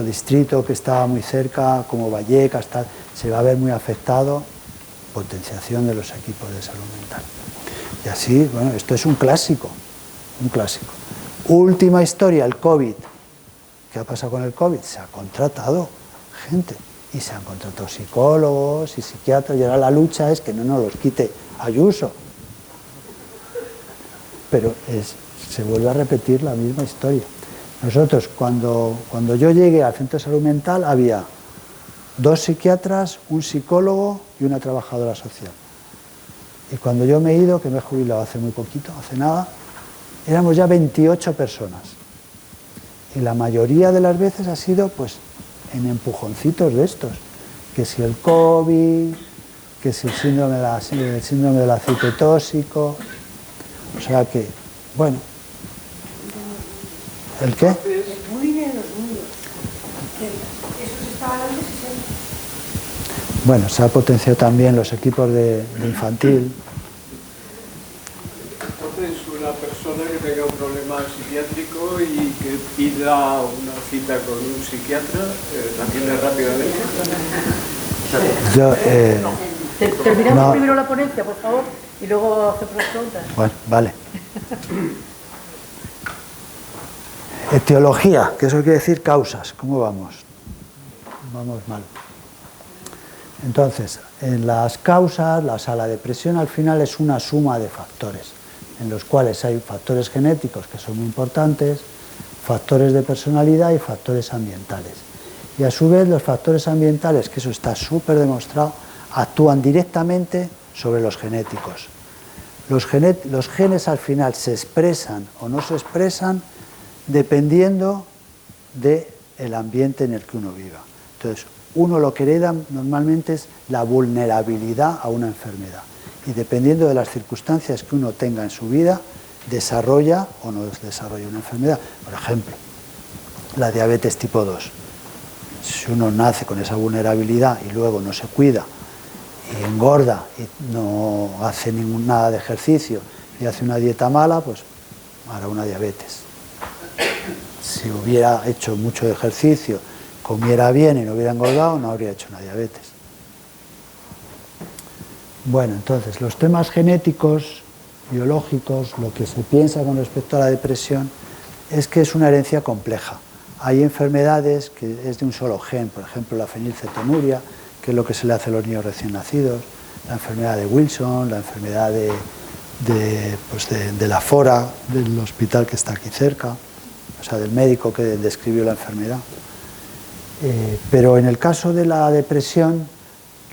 Speaker 2: distrito que estaba muy cerca, como Vallecas, se va a ver muy afectado, potenciación de los equipos de salud mental. Y así, bueno, esto es un clásico, un clásico. Última historia, el COVID. ¿Qué ha pasado con el COVID? Se ha contratado gente, y se han contratado psicólogos y psiquiatras, y ahora la lucha es que no nos los quite Ayuso. Pero se vuelve a repetir la misma historia. Nosotros, cuando yo llegué al centro de salud mental, había 2 psiquiatras, un psicólogo y una trabajadora social. Y cuando yo me he ido, que me he jubilado hace muy poquito, hace nada, éramos ya 28 personas. Y la mayoría de las veces ha sido pues en empujoncitos de estos, que si el COVID, que si el síndrome del aceite tóxico, o sea que, bueno. ¿El qué?
Speaker 5: El bullying en los niños, que eso se estaba hablando de 60.
Speaker 2: Bueno, se ha potenciado también los equipos de infantil.
Speaker 3: Entonces, una persona que tenga un problema psiquiátrico y que pida una cita con un psiquiatra, ¿la tiene rápidamente?
Speaker 1: Terminamos primero la ponencia, por favor, y luego hacemos las preguntas.
Speaker 2: Bueno, vale. Etiología, que eso quiere decir causas. ¿Cómo vamos? Vamos mal. Entonces, en las causas, la depresión al final es una suma de factores, en los cuales hay factores genéticos que son muy importantes, factores de personalidad y factores ambientales. Y a su vez los factores ambientales, que eso está súper demostrado, actúan directamente sobre los genéticos. Los genes al final se expresan o no se expresan dependiendo del ambiente en el que uno viva. Entonces, uno lo que hereda normalmente es la vulnerabilidad a una enfermedad. Y dependiendo de las circunstancias que uno tenga en su vida, desarrolla o no desarrolla una enfermedad. Por ejemplo, la diabetes tipo 2. Si uno nace con esa vulnerabilidad y luego no se cuida y engorda y no hace nada de ejercicio y hace una dieta mala, pues hará una diabetes. Si hubiera hecho mucho ejercicio, comiera bien y no hubiera engordado, no habría hecho una diabetes. Bueno, entonces, los temas genéticos, biológicos, lo que se piensa con respecto a la depresión es que es una herencia compleja. Hay enfermedades que es de un solo gen, por ejemplo, la fenilcetonuria, que es lo que se le hace a los niños recién nacidos, la enfermedad de Wilson, la enfermedad de la FORA, del hospital que está aquí cerca, o sea, del médico que describió la enfermedad. Pero en el caso de la depresión,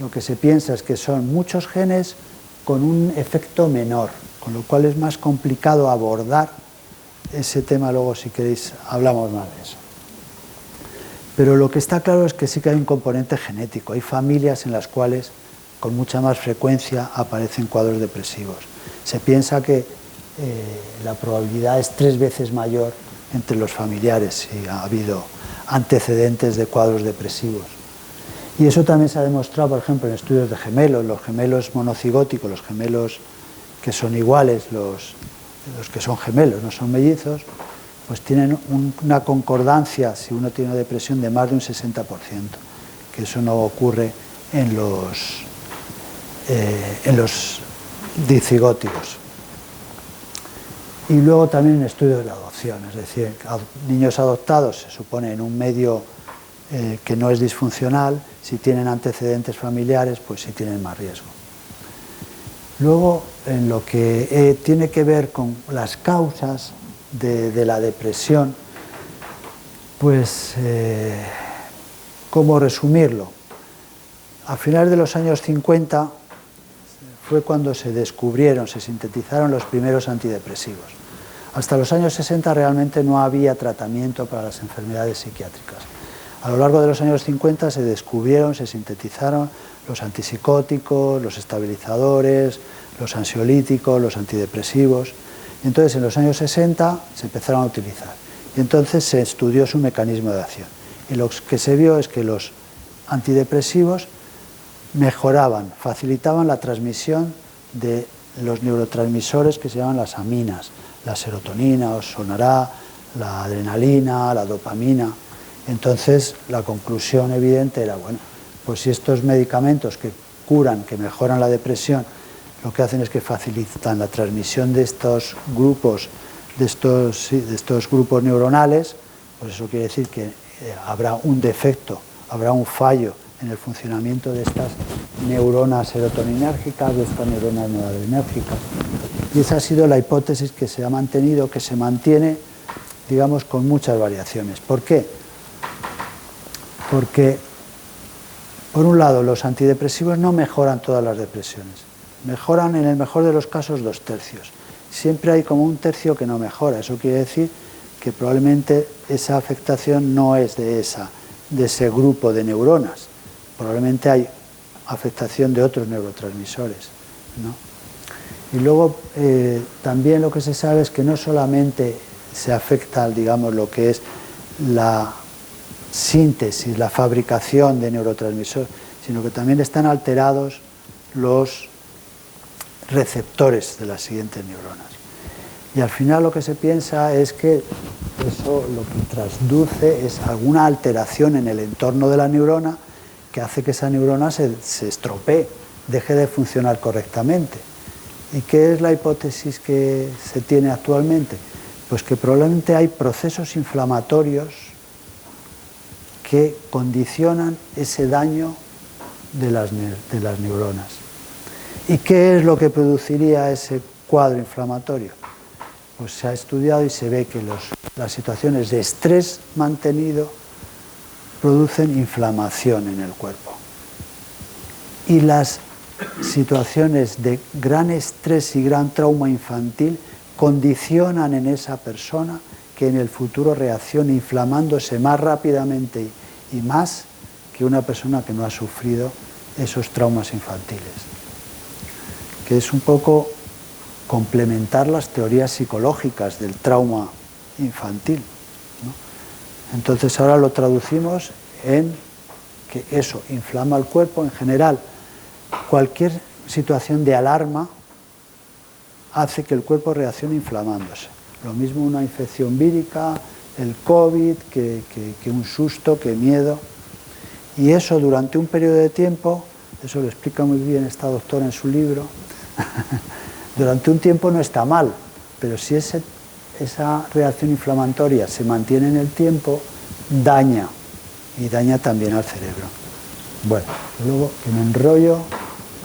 Speaker 2: lo que se piensa es que son muchos genes con un efecto menor, con lo cual es más complicado abordar ese tema. Luego, si queréis, hablamos más de eso. Pero lo que está claro es que sí que hay un componente genético. Hay familias en las cuales con mucha más frecuencia aparecen cuadros depresivos. Se piensa que la probabilidad es 3 veces mayor entre los familiares si ha habido antecedentes de cuadros depresivos. Y eso también se ha demostrado, por ejemplo, en estudios de gemelos, los gemelos monocigóticos, los gemelos que son iguales, los que son gemelos, no son mellizos, pues tienen una concordancia, si uno tiene una depresión, de más de un 60%, que eso no ocurre en los dicigóticos. Y luego también en estudios de adopción, es decir, niños adoptados se supone en un medio que no es disfuncional, si tienen antecedentes familiares, pues sí tienen más riesgo. Luego, en lo que tiene que ver con las causas de la depresión, pues, ¿cómo resumirlo? A finales de los años 50 fue cuando se descubrieron, se sintetizaron los primeros antidepresivos. Hasta los años 60 realmente no había tratamiento para las enfermedades psiquiátricas. A lo largo de los años 50 se descubrieron, se sintetizaron los antipsicóticos, los estabilizadores, los ansiolíticos, los antidepresivos. Y entonces en los años 60 se empezaron a utilizar. Y entonces se estudió su mecanismo de acción. Y lo que se vio es que los antidepresivos mejoraban, facilitaban la transmisión de los neurotransmisores que se llaman las aminas, la serotonina, os sonará, la adrenalina, la dopamina. Entonces la conclusión evidente era, bueno, pues si estos medicamentos que curan, que mejoran la depresión, lo que hacen es que facilitan la transmisión de estos grupos, de estos grupos neuronales, pues eso quiere decir que habrá un defecto, habrá un fallo en el funcionamiento de estas neuronas serotoninérgicas, de estas neuronas noradrenérgicas. Y esa ha sido la hipótesis que se ha mantenido, que se mantiene, digamos, con muchas variaciones. ¿Por qué? Porque, por un lado, los antidepresivos no mejoran todas las depresiones. Mejoran, en el mejor de los casos, 2/3. Siempre hay como 1/3 que no mejora. Eso quiere decir que probablemente esa afectación no es de ese grupo de neuronas. Probablemente hay afectación de otros neurotransmisores, ¿no? Y luego también lo que se sabe es que no solamente se afecta, digamos, lo que es la síntesis, la fabricación de neurotransmisores, sino que también están alterados los receptores de las siguientes neuronas. Y al final lo que se piensa es que eso lo que transduce es alguna alteración en el entorno de la neurona que hace que esa neurona se estropee, deje de funcionar correctamente. ¿Y qué es la hipótesis que se tiene actualmente? Pues que probablemente hay procesos inflamatorios que condicionan ese daño de las neuronas. ¿Y qué es lo que produciría ese cuadro inflamatorio? Pues se ha estudiado y se ve que las situaciones de estrés mantenido producen inflamación en el cuerpo. Y las situaciones de gran estrés y gran trauma infantil condicionan en esa persona que en el futuro reaccione inflamándose más rápidamente y más que una persona que no ha sufrido esos traumas infantiles. Que es un poco complementar las teorías psicológicas del trauma infantil, ¿no? Entonces ahora lo traducimos en que eso inflama el cuerpo en general. Cualquier situación de alarma hace que el cuerpo reaccione inflamándose. Lo mismo una infección vírica, el COVID, que un susto, que miedo. Y eso durante un periodo de tiempo, eso lo explica muy bien esta doctora en su libro, durante un tiempo no está mal, pero si esa reacción inflamatoria se mantiene en el tiempo, daña, y daña también al cerebro. Bueno, luego que me enrollo,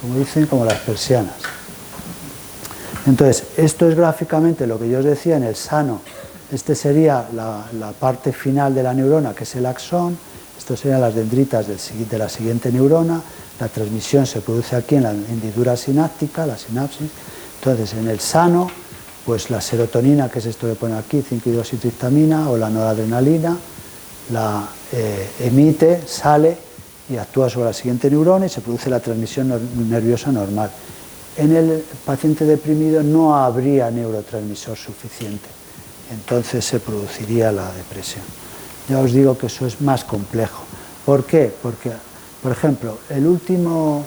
Speaker 2: como dicen, como las persianas. Entonces, esto es gráficamente lo que yo os decía en el sano. Este sería la parte final de la neurona, que es el axón. Estos serían las dendritas de la siguiente neurona. La transmisión se produce aquí en la hendidura sináptica, la sinapsis. Entonces, en el sano, pues la serotonina, que es esto que pone aquí, 5-hidroxitriptamina, o la noradrenalina, la emite, sale y actúa sobre la siguiente neurona y se produce la transmisión nerviosa normal. En el paciente deprimido no habría neurotransmisor suficiente, entonces se produciría la depresión. Ya os digo que eso es más complejo. ¿Por qué? Porque, por ejemplo, el último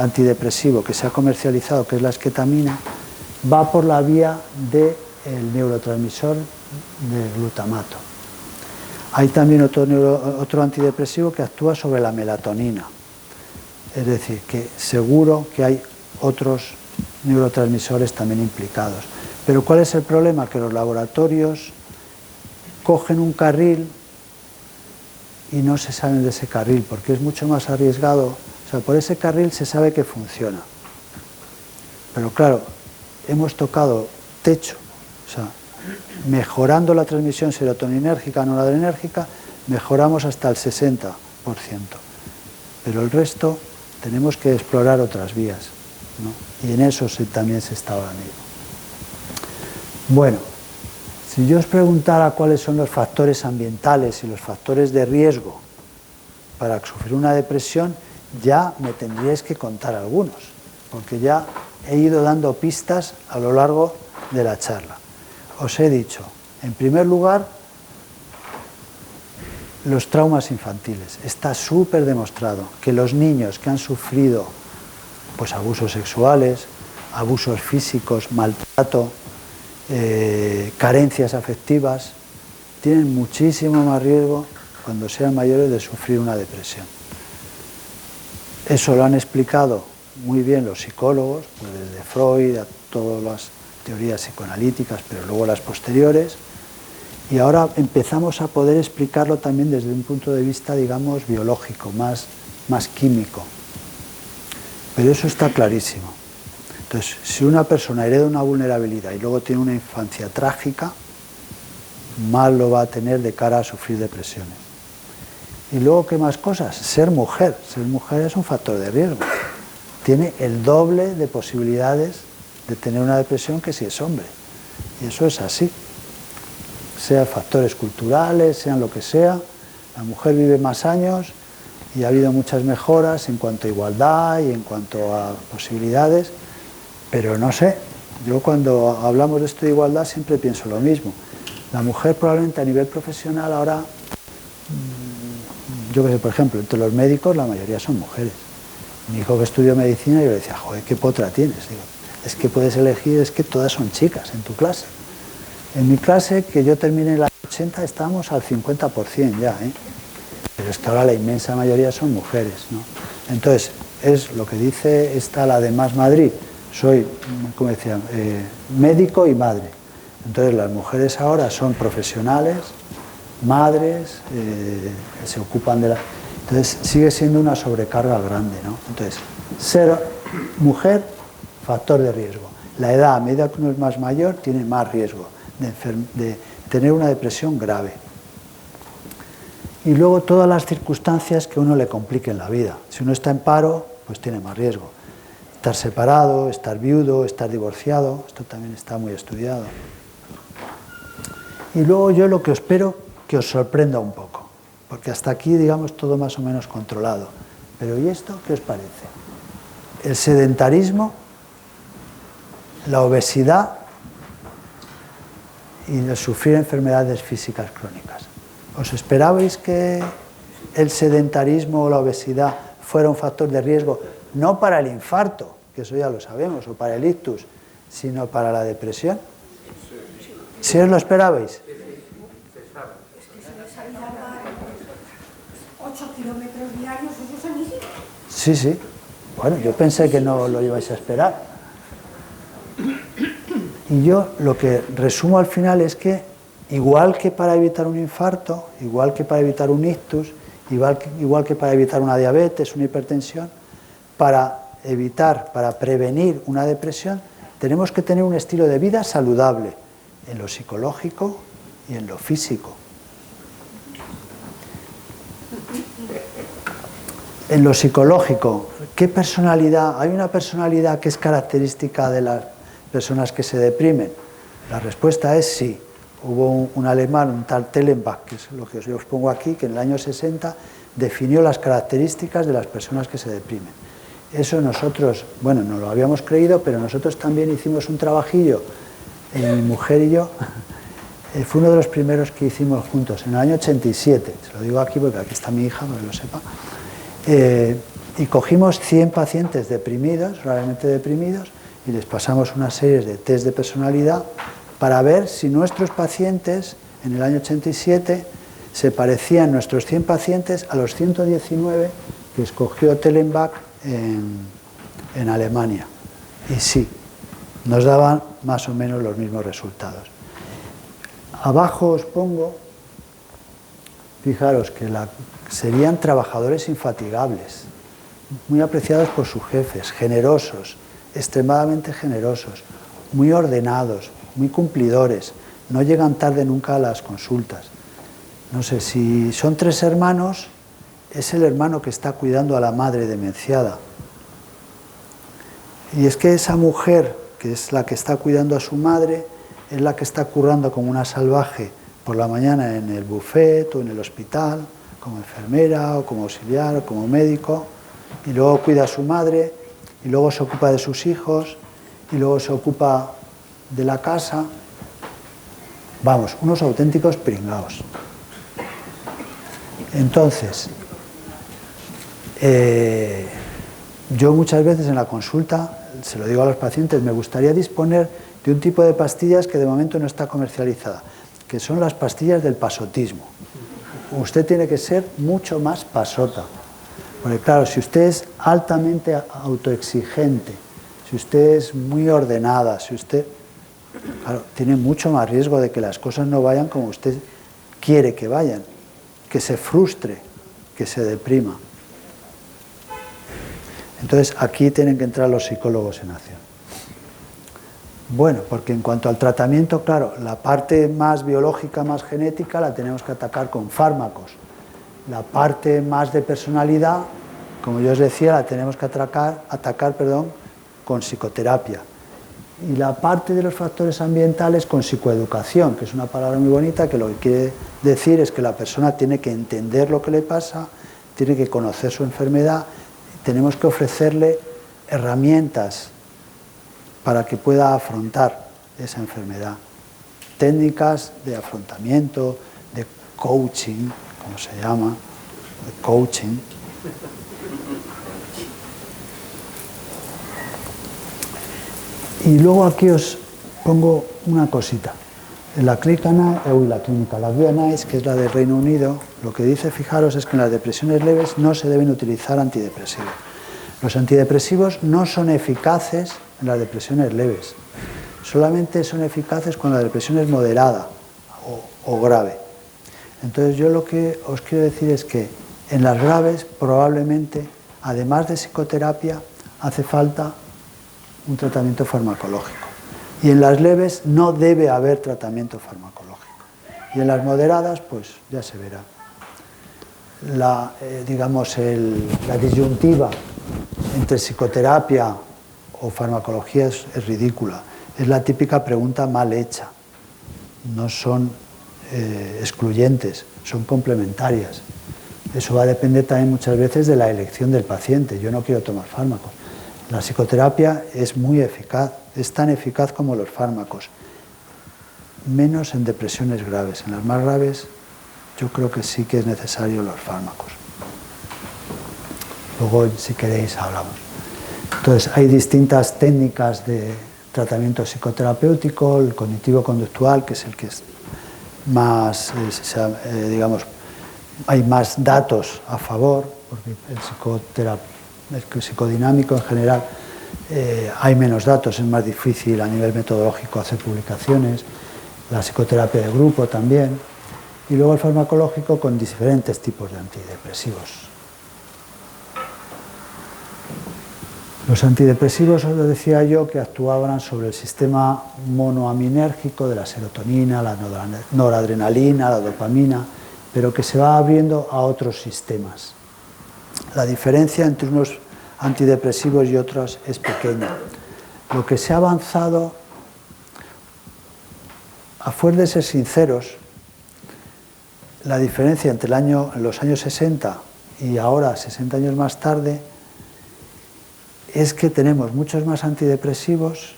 Speaker 2: antidepresivo que se ha comercializado, que es la esketamina, va por la vía del neurotransmisor del glutamato. Hay también otro antidepresivo que actúa sobre la melatonina. Es decir, que seguro que hay otros neurotransmisores también implicados. Pero ¿cuál es el problema? Que los laboratorios cogen un carril y no se salen de ese carril, porque es mucho más arriesgado. O sea, por ese carril se sabe que funciona. Pero claro, hemos tocado techo. O sea, mejorando la transmisión serotoninérgica, noradrenérgica, mejoramos hasta el 60%. Pero el resto tenemos que explorar otras vías, ¿no? Y en eso también se está ahora mismo. Bueno, Si yo os preguntara cuáles son los factores ambientales y los factores de riesgo para sufrir una depresión, ya me tendríais que contar algunos, porque ya he ido dando pistas a lo largo de la charla. Os he dicho, en primer lugar, los traumas infantiles. Está súper demostrado que los niños que han sufrido pues, abusos sexuales, abusos físicos, maltrato, carencias afectivas, tienen muchísimo más riesgo cuando sean mayores de sufrir una depresión. Eso lo han explicado muy bien los psicólogos, pues desde Freud a todas las teorías psicoanalíticas, pero luego las posteriores, y ahora empezamos a poder explicarlo también desde un punto de vista, digamos, biológico, más químico. Pero eso está clarísimo. Entonces, si una persona hereda una vulnerabilidad y luego tiene una infancia trágica, mal lo va a tener de cara a sufrir depresiones. Y luego, ¿qué más cosas? Ser mujer. Ser mujer es un factor de riesgo. Tiene el doble de posibilidades de tener una depresión que si es hombre. Y eso es así. Sean factores culturales, sean lo que sea, la mujer vive más años y ha habido muchas mejoras en cuanto a igualdad y en cuanto a posibilidades, pero no sé, yo cuando hablamos de esto de igualdad siempre pienso lo mismo. La mujer probablemente a nivel profesional ahora, yo que sé, por ejemplo, entre los médicos la mayoría son mujeres. Mi hijo que estudió medicina, yo le decía, joder, qué potra tienes. Digo, es que puedes elegir, es que todas son chicas en tu clase. En mi clase, que yo terminé en la 80, estábamos al 50% ya, ¿eh? Pero es que ahora la inmensa mayoría son mujeres, ¿no? Entonces, es lo que dice la de Más Madrid, soy, como decía, médico y madre. Entonces, las mujeres ahora son profesionales, madres, se ocupan de la... Entonces, sigue siendo una sobrecarga grande, ¿no? Entonces, ser mujer, factor de riesgo. La edad, a medida que uno es más mayor, tiene más riesgo de tener una depresión grave. Y luego todas las circunstancias que uno le compliquen la vida. Si uno está en paro, pues tiene más riesgo. Estar separado, estar viudo, estar divorciado, esto también está muy estudiado. Y luego yo lo que espero que os sorprenda un poco, porque hasta aquí, digamos, todo más o menos controlado. Pero ¿y esto qué os parece? El sedentarismo, la obesidad y el sufrir enfermedades físicas crónicas. ¿Os esperabais que el sedentarismo o la obesidad fuera un factor de riesgo, no para el infarto, que eso ya lo sabemos, o para el ictus, sino para la depresión? ¿Sí os lo esperabais?
Speaker 5: Es que se les salir a dar 8 kilómetros diarios, eso es sanísimo.
Speaker 2: Sí, sí. Bueno, yo pensé que no lo ibais a esperar. Y yo lo que resumo al final es que, igual que para evitar un infarto, igual que para evitar un ictus, igual que para evitar una diabetes, una hipertensión, para prevenir una depresión, tenemos que tener un estilo de vida saludable, en lo psicológico y en lo físico. En lo psicológico, ¿qué personalidad? ¿Hay una personalidad que es característica de las personas que se deprimen? La respuesta es sí. Hubo un alemán, un tal Tellenbach, que es lo que yo os pongo aquí, que en el año 60 definió las características de las personas que se deprimen. Eso nosotros, bueno, no lo habíamos creído, pero nosotros también hicimos un trabajillo, mi mujer y yo, fue uno de los primeros que hicimos juntos, en el año 87, se lo digo aquí porque aquí está mi hija, para que lo sepa, y cogimos 100 pacientes deprimidos, realmente deprimidos, y les pasamos una serie de test de personalidad para ver si nuestros pacientes, en el año 87, se parecían nuestros 100 pacientes a los 119 que escogió Tellenbach en Alemania. Y sí, nos daban más o menos los mismos resultados. Abajo os pongo, fijaros que serían trabajadores infatigables, muy apreciados por sus jefes, generosos, extremadamente generosos, muy ordenados, muy cumplidores, no llegan tarde nunca a las consultas. No sé, si son 3 hermanos, es el hermano que está cuidando a la madre demenciada. Y es que esa mujer, que es la que está cuidando a su madre, es la que está currando como una salvaje por la mañana en el buffet o en el hospital, como enfermera o como auxiliar o como médico, y luego cuida a su madre, y luego se ocupa de sus hijos, y luego se ocupa de la casa. Vamos, unos auténticos pringaos. Entonces, yo muchas veces en la consulta, se lo digo a los pacientes, me gustaría disponer de un tipo de pastillas que de momento no está comercializada, que son las pastillas del pasotismo. Usted tiene que ser mucho más pasota, porque claro, si usted es altamente autoexigente, si usted es muy ordenada, si usted, claro, tiene mucho más riesgo de que las cosas no vayan como usted quiere que vayan, que se frustre, que se deprima. Entonces aquí tienen que entrar los psicólogos en acción. Bueno, porque en cuanto al tratamiento, claro, la parte más biológica, más genética, la tenemos que atacar con fármacos. La parte más de personalidad, como yo os decía, la tenemos que atacar con psicoterapia. Y la parte de los factores ambientales con psicoeducación, que es una palabra muy bonita, que lo que quiere decir es que la persona tiene que entender lo que le pasa, tiene que conocer su enfermedad, tenemos que ofrecerle herramientas para que pueda afrontar esa enfermedad. Técnicas de afrontamiento, de coaching, como se llama, de coaching. Y luego aquí os pongo una cosita. En la clínica la Guía NICE, que es la del Reino Unido, lo que dice, fijaros, es que en las depresiones leves no se deben utilizar antidepresivos. Los antidepresivos no son eficaces en las depresiones leves. Solamente son eficaces cuando la depresión es moderada o grave. Entonces yo lo que os quiero decir es que en las graves probablemente, además de psicoterapia, hace falta un tratamiento farmacológico. Y en las leves no debe haber tratamiento farmacológico. Y en las moderadas, pues ya se verá. La disyuntiva entre psicoterapia o farmacología es ridícula. Es la típica pregunta mal hecha. No son excluyentes, son complementarias. Eso va a depender también muchas veces de la elección del paciente. Yo no quiero tomar fármacos. La psicoterapia es muy eficaz, es tan eficaz como los fármacos, menos en depresiones graves. En las más graves yo creo que sí que es necesario los fármacos. Luego, si queréis, hablamos. Entonces, hay distintas técnicas de tratamiento psicoterapéutico, el cognitivo-conductual, que es el que es más, hay más datos a favor, porque el psicodinámico en general hay menos datos, es más difícil a nivel metodológico hacer publicaciones, la psicoterapia de grupo también, y luego el farmacológico con diferentes tipos de antidepresivos. Los antidepresivos, os lo decía yo, que actuaban sobre el sistema monoaminérgico de la serotonina, la noradrenalina, la dopamina, pero que se va abriendo a otros sistemas. La diferencia entre unos antidepresivos y otros es pequeña. Lo que se ha avanzado, a fuerza de ser sinceros, la diferencia entre los años 60 y ahora, 60 años más tarde, es que tenemos muchos más antidepresivos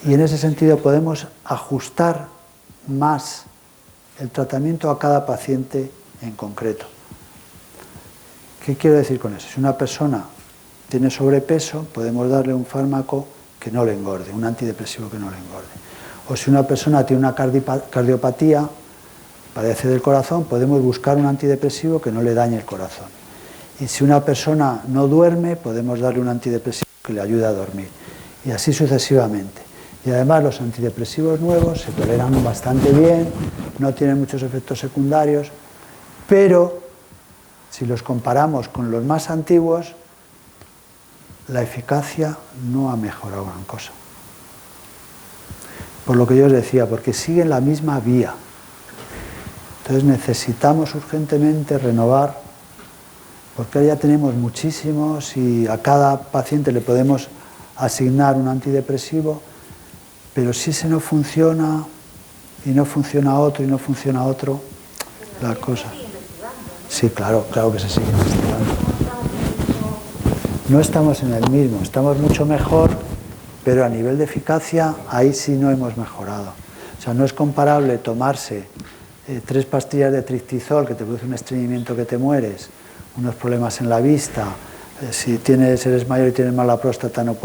Speaker 2: y en ese sentido podemos ajustar más el tratamiento a cada paciente en concreto. ¿Qué quiero decir con eso? Si una persona tiene sobrepeso, podemos darle un fármaco que no le engorde, un antidepresivo que no le engorde. O si una persona tiene una cardiopatía, padece del corazón, podemos buscar un antidepresivo que no le dañe el corazón. Y si una persona no duerme, podemos darle un antidepresivo que le ayude a dormir. Y así sucesivamente. Y además los antidepresivos nuevos se toleran bastante bien, no tienen muchos efectos secundarios, pero si los comparamos con los más antiguos, la eficacia no ha mejorado gran cosa. Por lo que yo os decía, porque siguen la misma vía. Entonces necesitamos urgentemente renovar, porque ya tenemos muchísimos y a cada paciente le podemos asignar un antidepresivo, pero si ese no funciona, y no funciona otro, y no funciona otro, la cosa... Sí, claro que se sigue investigando. No estamos en el mismo, estamos mucho mejor, pero a nivel de eficacia, ahí sí no hemos mejorado. O sea, no es comparable tomarse 3 pastillas de triptizol que te produce un estreñimiento que te mueres, unos problemas en la vista, si eres mayor y tienes mala próstata no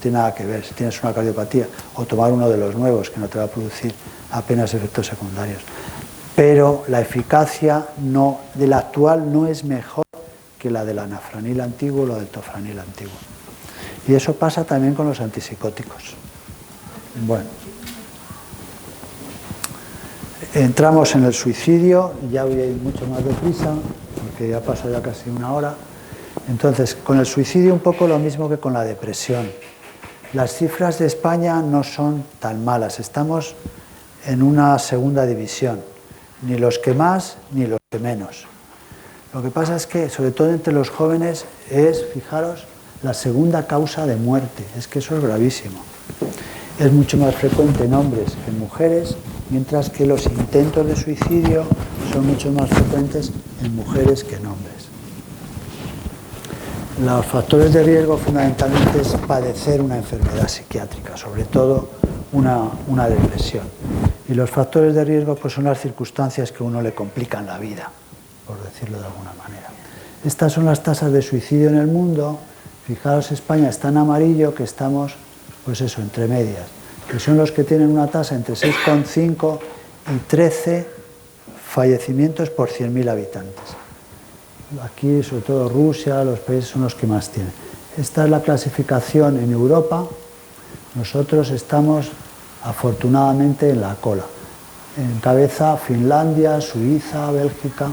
Speaker 2: tiene nada que ver, si tienes una cardiopatía, o tomar uno de los nuevos que no te va a producir apenas efectos secundarios. Pero la eficacia del actual no es mejor que la del anafranil antiguo o la del tofranil antiguo. Y eso pasa también con los antipsicóticos. Bueno. Entramos en el suicidio, ya voy a ir mucho más deprisa, porque ya pasa ya casi una hora. Entonces, con el suicidio un poco lo mismo que con la depresión. Las cifras de España no son tan malas, estamos en una segunda división, ni los que más ni los que menos. Lo que pasa es que, sobre todo entre los jóvenes, es, fijaros, la segunda causa de muerte, es que eso es gravísimo. Es mucho más frecuente en hombres que en mujeres, mientras que los intentos de suicidio son mucho más frecuentes en mujeres que en hombres. Los factores de riesgo fundamentalmente es padecer una enfermedad psiquiátrica, sobre todo una depresión. Y los factores de riesgo pues, son las circunstancias que a uno le complican la vida, por decirlo de alguna manera. Estas son las tasas de suicidio en el mundo. Fijaros, España está en amarillo, que estamos, pues eso, entre medias, que son los que tienen una tasa entre 6,5 y 13 fallecimientos por 100.000 habitantes. Aquí, sobre todo Rusia, los países son los que más tienen. Esta es la clasificación en Europa. Nosotros estamos, afortunadamente, en la cola. En cabeza, Finlandia, Suiza, Bélgica,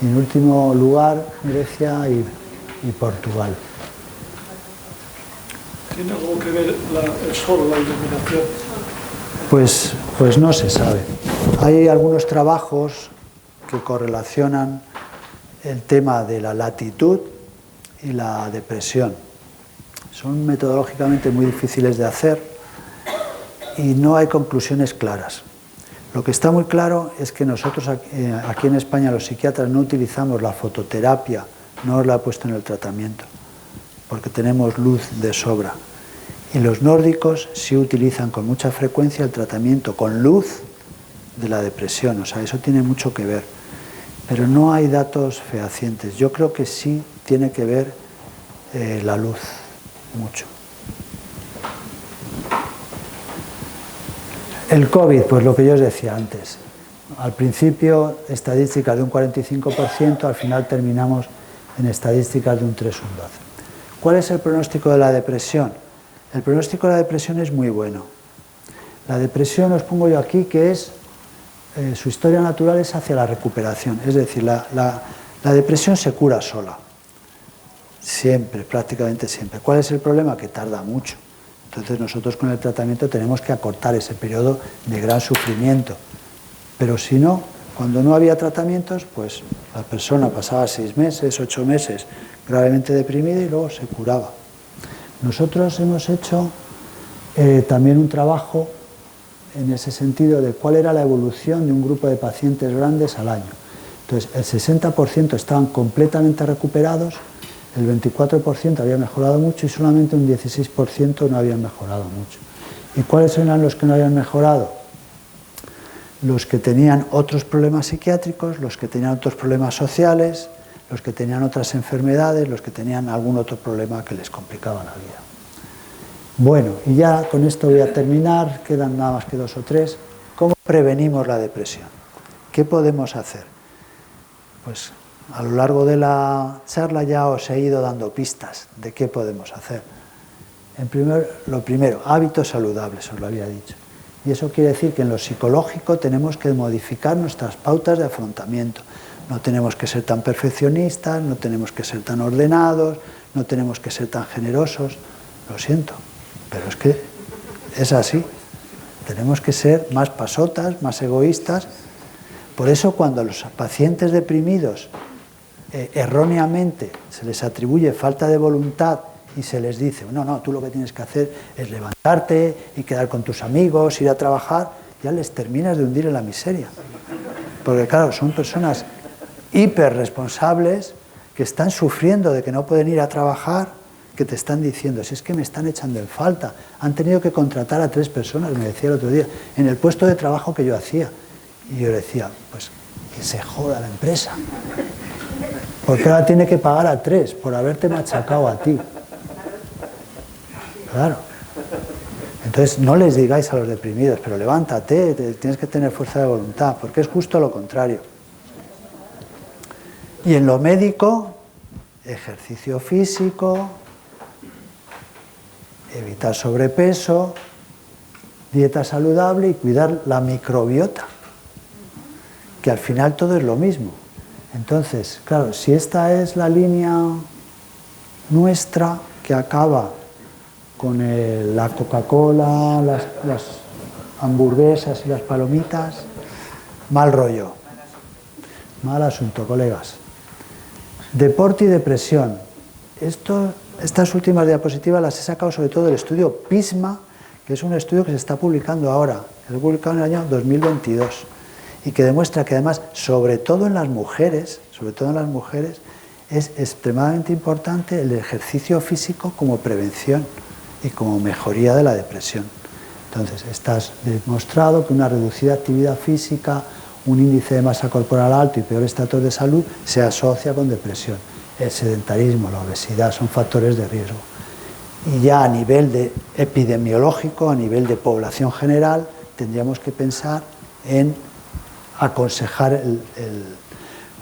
Speaker 2: y en último lugar, Grecia y Portugal.
Speaker 4: ¿Tiene algo que ver el sol, la iluminación?
Speaker 2: Pues no se sabe. Hay algunos trabajos que correlacionan el tema de la latitud y la depresión. Son metodológicamente muy difíciles de hacer y no hay conclusiones claras. Lo que está muy claro es que nosotros aquí en España los psiquiatras no utilizamos la fototerapia, no os la he puesto en el tratamiento, porque tenemos luz de sobra. Y los nórdicos sí utilizan con mucha frecuencia el tratamiento con luz de la depresión, o sea, eso tiene mucho que ver. Pero no hay datos fehacientes. Yo creo que sí tiene que ver la luz, mucho. El COVID, pues lo que yo os decía antes. Al principio, estadísticas de un 45%, al final terminamos en estadísticas de un 3 o un 12. ¿Cuál es el pronóstico de la depresión? El pronóstico de la depresión es muy bueno. La depresión, os pongo yo aquí, que es, su historia natural es hacia la recuperación. Es decir, la depresión se cura sola. Siempre, prácticamente siempre. ¿Cuál es el problema? Que tarda mucho. Entonces nosotros con el tratamiento tenemos que acortar ese periodo de gran sufrimiento. Pero si no, cuando no había tratamientos, pues la persona pasaba 6 meses, 8 meses gravemente deprimida y luego se curaba. Nosotros hemos hecho también un trabajo en ese sentido de cuál era la evolución de un grupo de pacientes grandes al año. Entonces, el 60% estaban completamente recuperados, el 24% había mejorado mucho y solamente un 16% no habían mejorado mucho. ¿Y cuáles eran los que no habían mejorado? Los que tenían otros problemas psiquiátricos, los que tenían otros problemas sociales, los que tenían otras enfermedades, los que tenían algún otro problema que les complicaba la vida. Bueno, y ya con esto voy a terminar, quedan nada más que 2 o 3. ¿Cómo prevenimos la depresión? ¿Qué podemos hacer? Pues a lo largo de la charla ya os he ido dando pistas de qué podemos hacer. Lo primero, hábitos saludables, os lo había dicho. Y eso quiere decir que en lo psicológico tenemos que modificar nuestras pautas de afrontamiento. No tenemos que ser tan perfeccionistas, no tenemos que ser tan ordenados, no tenemos que ser tan generosos. Lo siento, pero es que es así. Tenemos que ser más pasotas, más egoístas. Por eso cuando a los pacientes deprimidos erróneamente se les atribuye falta de voluntad y se les dice, no, no, tú lo que tienes que hacer es levantarte y quedar con tus amigos, ir a trabajar, ya les terminas de hundir en la miseria. Porque claro, son personas hiperresponsables que están sufriendo de que no pueden ir a trabajar, que te están diciendo, si es que me están echando en falta, han tenido que contratar a 3 personas, me decía el otro día, en el puesto de trabajo que yo hacía. Y yo le decía, pues que se joda la empresa. Porque ahora tiene que pagar a 3 por haberte machacado a ti. Claro. Entonces no les digáis a los deprimidos, pero levántate, tienes que tener fuerza de voluntad, porque es justo lo contrario. Y en lo médico, ejercicio físico, evitar sobrepeso, dieta saludable y cuidar la microbiota, que al final todo es lo mismo. Entonces, claro, si esta es la línea nuestra que acaba con la Coca-Cola, las hamburguesas y las palomitas, mal rollo, mal asunto, colegas. Deporte y depresión. Estas últimas diapositivas las he sacado sobre todo del estudio PISMA, que es un estudio que se está publicando ahora, que se ha publicado en el año 2022, y que demuestra que además, sobre todo en las mujeres, es extremadamente importante el ejercicio físico como prevención y como mejoría de la depresión. Entonces, está demostrado que una reducida actividad física, un índice de masa corporal alto y peor estatus de salud se asocia con depresión. El sedentarismo, la obesidad son factores de riesgo. Y ya a nivel de epidemiológico, a nivel de población general, tendríamos que pensar en aconsejar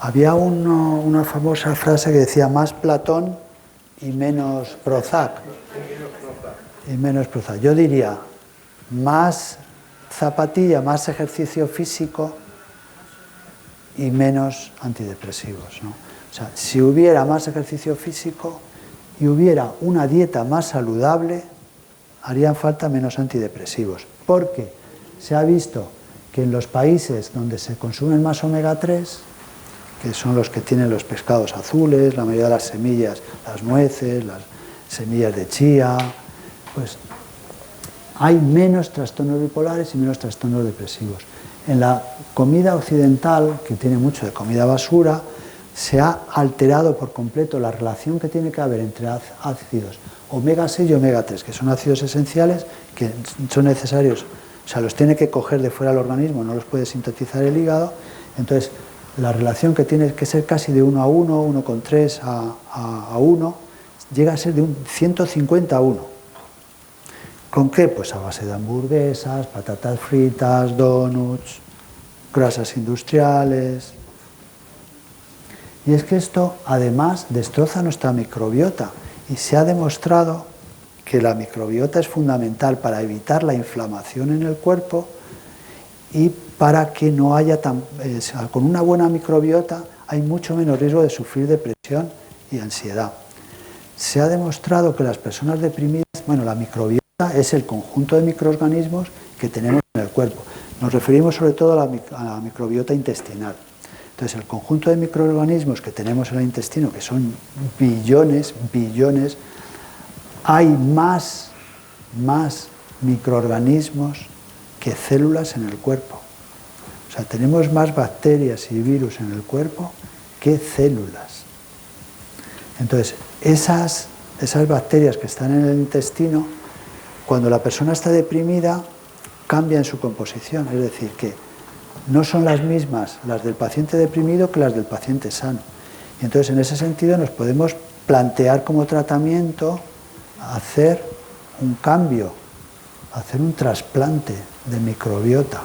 Speaker 2: Había una famosa frase que decía más Platón y menos Prozac. Yo diría más zapatilla, más ejercicio físico y menos antidepresivos, ¿no? O sea, si hubiera más ejercicio físico y hubiera una dieta más saludable, harían falta menos antidepresivos, porque se ha visto que en los países donde se consumen más omega 3, que son los que tienen los pescados azules, la mayoría de las semillas, las nueces, las semillas de chía, pues hay menos trastornos bipolares y menos trastornos depresivos. En la comida occidental, que tiene mucho de comida basura, se ha alterado por completo la relación que tiene que haber entre ácidos omega 6 y omega 3, que son ácidos esenciales que son necesarios, o sea, los tiene que coger de fuera del organismo, no los puede sintetizar el hígado. Entonces, la relación que tiene que ser casi de 1 a 1, 1,3 a 1, llega a ser de un 150 a 1. ¿Con qué? Pues a base de hamburguesas, patatas fritas, donuts, grasas industriales. Y es que esto además destroza nuestra microbiota y se ha demostrado que la microbiota es fundamental para evitar la inflamación en el cuerpo y para que no haya con una buena microbiota hay mucho menos riesgo de sufrir depresión y ansiedad. Se ha demostrado que las personas deprimidas, la microbiota es el conjunto de microorganismos que tenemos en el cuerpo. Nos referimos sobre todo a la microbiota intestinal. Entonces, el conjunto de microorganismos que tenemos en el intestino, que son billones, hay más microorganismos que células en el cuerpo. O sea, tenemos más bacterias y virus en el cuerpo que células. Entonces, esas bacterias que están en el intestino, cuando la persona está deprimida, cambian su composición. Es decir, que no son las mismas las del paciente deprimido que las del paciente sano. Y entonces, en ese sentido, nos podemos plantear como tratamiento hacer un cambio, hacer un trasplante de microbiota.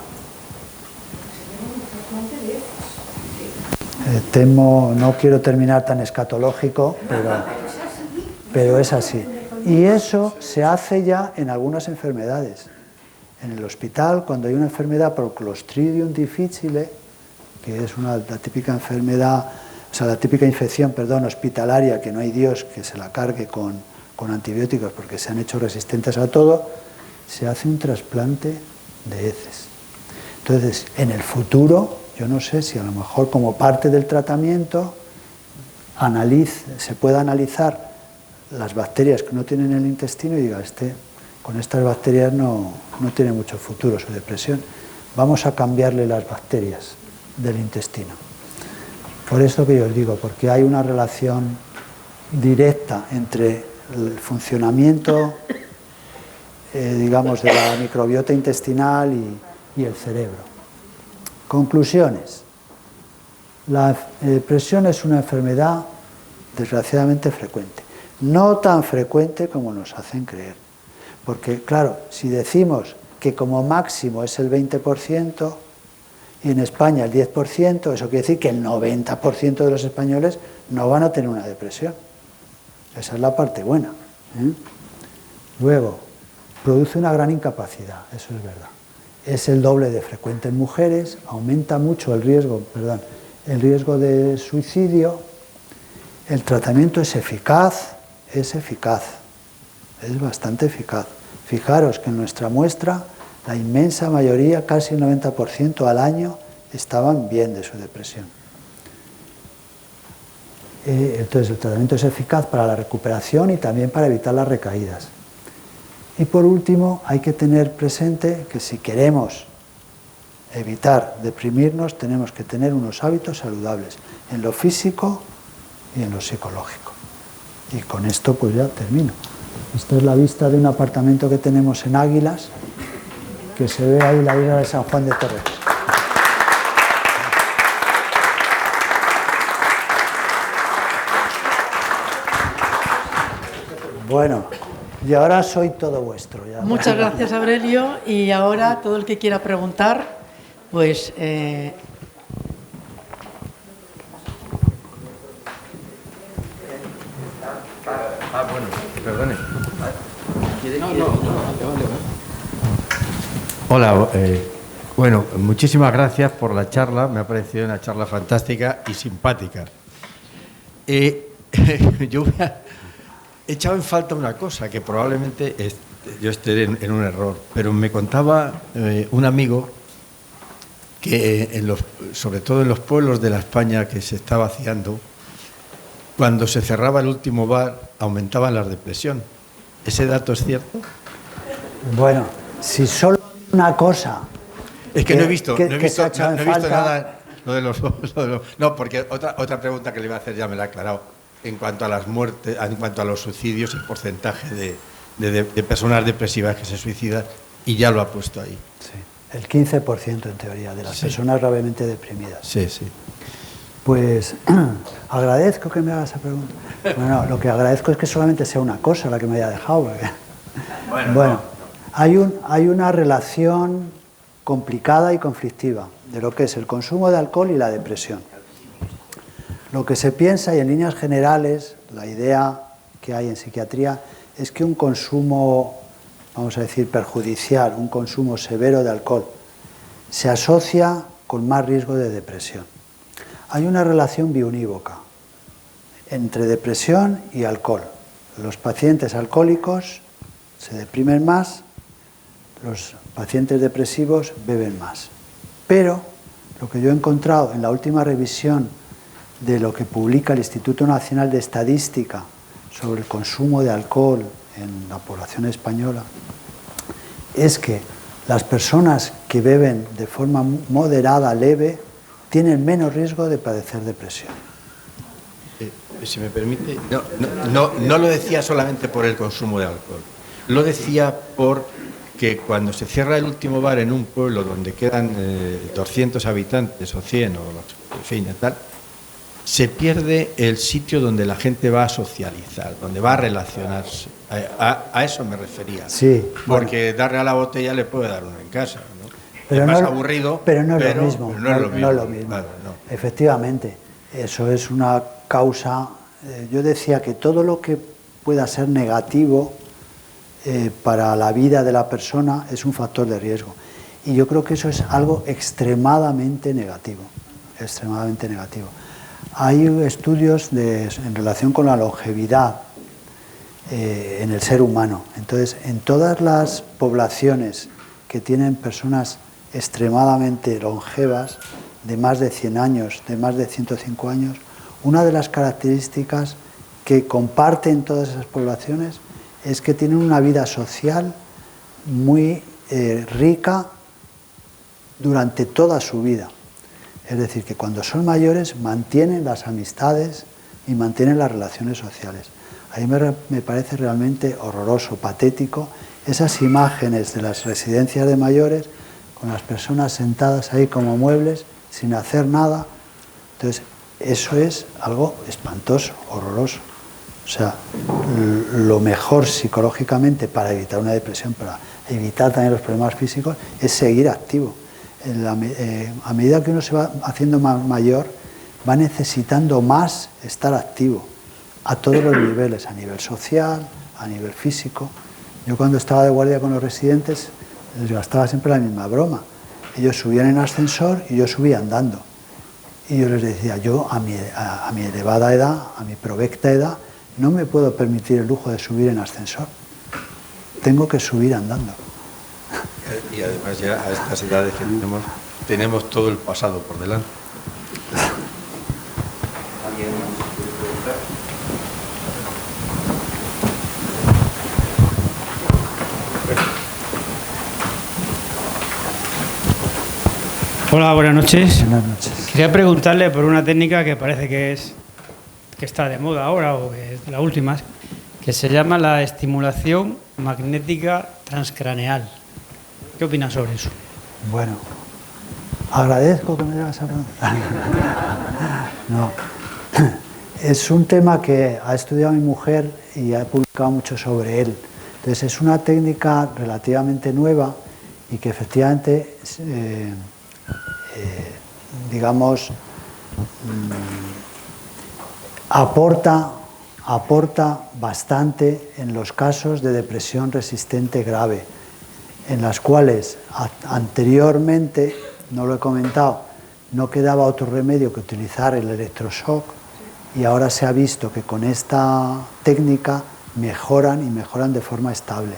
Speaker 2: Temo, no quiero terminar tan escatológico, pero es así. Y eso se hace ya en algunas enfermedades. En el hospital, cuando hay una enfermedad por Clostridium difficile, que es la típica enfermedad, la típica infección, hospitalaria, que no hay Dios que se la cargue con antibióticos porque se han hecho resistentes a todo, se hace un trasplante de heces. Entonces, en el futuro, yo no sé si a lo mejor como parte del tratamiento se pueda analizar las bacterias que uno tiene en el intestino y diga, con estas bacterias no tiene mucho futuro su depresión. Vamos a cambiarle las bacterias del intestino. Por eso que yo os digo, porque hay una relación directa entre el funcionamiento, digamos, de la microbiota intestinal y el cerebro. Conclusiones. La depresión es una enfermedad desgraciadamente frecuente. No tan frecuente como nos hacen creer. Porque, claro, si decimos que como máximo es el 20% y en España el 10%, eso quiere decir que el 90% de los españoles no van a tener una depresión. Esa es la parte buena. Luego, produce una gran incapacidad, eso es verdad. Es el doble de frecuente en mujeres, aumenta mucho el riesgo de suicidio. El tratamiento es eficaz, es bastante eficaz. Fijaros que en nuestra muestra, la inmensa mayoría, casi el 90% al año, estaban bien de su depresión. Entonces el tratamiento es eficaz para la recuperación y también para evitar las recaídas. Y por último, hay que tener presente que si queremos evitar deprimirnos, tenemos que tener unos hábitos saludables en lo físico y en lo psicológico. Y con esto pues ya termino. Esta es la vista de un apartamento que tenemos en Águilas, que se ve ahí la isla de San Juan de Torres. Bueno, y ahora soy todo vuestro. Ya.
Speaker 1: Muchas gracias, Aurelio. Y ahora todo el que quiera preguntar, pues...
Speaker 6: Bueno, perdone. Hola, bueno, muchísimas gracias por la charla. Me ha parecido una charla fantástica y simpática. Yo he echado en falta una cosa, que probablemente yo esté en un error, pero me contaba un amigo que sobre todo en los pueblos de la España que se está vaciando, cuando se cerraba el último bar, aumentaban las depresiones. ¿Ese dato es cierto?
Speaker 2: Bueno, si solo una cosa...
Speaker 6: Es que no he visto
Speaker 2: nada...
Speaker 6: No, porque otra pregunta que le iba a hacer ya me la he aclarado. En cuanto a las muertes, en cuanto a los suicidios, el porcentaje de personas depresivas que se suicidan, y ya lo ha puesto ahí.
Speaker 2: Sí, el 15% en teoría de las personas gravemente deprimidas.
Speaker 6: Sí.
Speaker 2: Pues agradezco que me hagas esa pregunta. Bueno, lo que agradezco es que solamente sea una cosa la que me haya dejado. Porque... Bueno, hay una relación complicada y conflictiva de lo que es el consumo de alcohol y la depresión. Lo que se piensa, y en líneas generales, la idea que hay en psiquiatría, es que un consumo, vamos a decir, perjudicial, un consumo severo de alcohol, se asocia con más riesgo de depresión. Hay una relación biunívoca entre depresión y alcohol. Los pacientes alcohólicos se deprimen más, los pacientes depresivos beben más. Pero lo que yo he encontrado en la última revisión de lo que publica el Instituto Nacional de Estadística sobre el consumo de alcohol en la población española es que las personas que beben de forma moderada, leve, tienen menos riesgo de padecer depresión.
Speaker 6: Si me permite, no lo decía solamente por el consumo de alcohol, lo decía porque cuando se cierra el último bar en un pueblo donde quedan 200 habitantes o 100 o en fin, tal, se pierde el sitio donde la gente va a socializar, donde va a relacionarse. A eso me refería.
Speaker 2: Sí.
Speaker 6: Porque darle a la botella le puede dar uno en casa, ¿no?
Speaker 2: Pero
Speaker 6: es más aburrido,
Speaker 2: pero no es lo mismo.
Speaker 6: No es lo mismo.
Speaker 2: Claro, no. Efectivamente, eso es una causa. Yo decía que todo lo que pueda ser negativo para la vida de la persona es un factor de riesgo. Y yo creo que eso es algo extremadamente negativo. Extremadamente negativo. Hay estudios en relación con la longevidad en el ser humano. Entonces, en todas las poblaciones que tienen personas extremadamente longevas, de más de 100 años, de más de 105 años, una de las características que comparten todas esas poblaciones es que tienen una vida social muy rica durante toda su vida. Es decir, que cuando son mayores mantienen las amistades y mantienen las relaciones sociales. A mí me parece realmente horroroso, patético, esas imágenes de las residencias de mayores con las personas sentadas ahí como muebles, sin hacer nada. Entonces, eso es algo espantoso, horroroso. O sea, lo mejor psicológicamente para evitar una depresión, para evitar también los problemas físicos, es seguir activo. A medida que uno se va haciendo más mayor, va necesitando más estar activo a todos los niveles, a nivel social, a nivel físico. Yo cuando estaba de guardia con los residentes les gastaba siempre la misma broma. Ellos subían en ascensor y yo subía andando. Y yo les decía, yo a mi elevada edad, a mi provecta edad, no me puedo permitir el lujo de subir en ascensor. Tengo que subir andando.
Speaker 6: Y además ya a estas edades que tenemos todo el pasado por delante. ¿Alguien más quiere preguntar?
Speaker 7: Hola, buenas noches.
Speaker 2: Buenas noches.
Speaker 7: Quería preguntarle por una técnica que parece que está de moda ahora, o que es de las últimas, que se llama la estimulación magnética transcraneal. ¿Qué opinas sobre eso?
Speaker 2: Bueno, agradezco que me hagas a preguntar. No, es un tema que ha estudiado mi mujer y ha publicado mucho sobre él. Entonces es una técnica relativamente nueva y que efectivamente, digamos, aporta bastante en los casos de depresión resistente grave, en las cuales anteriormente, no lo he comentado, no quedaba otro remedio que utilizar el electroshock, y ahora se ha visto que con esta técnica mejoran y mejoran de forma estable.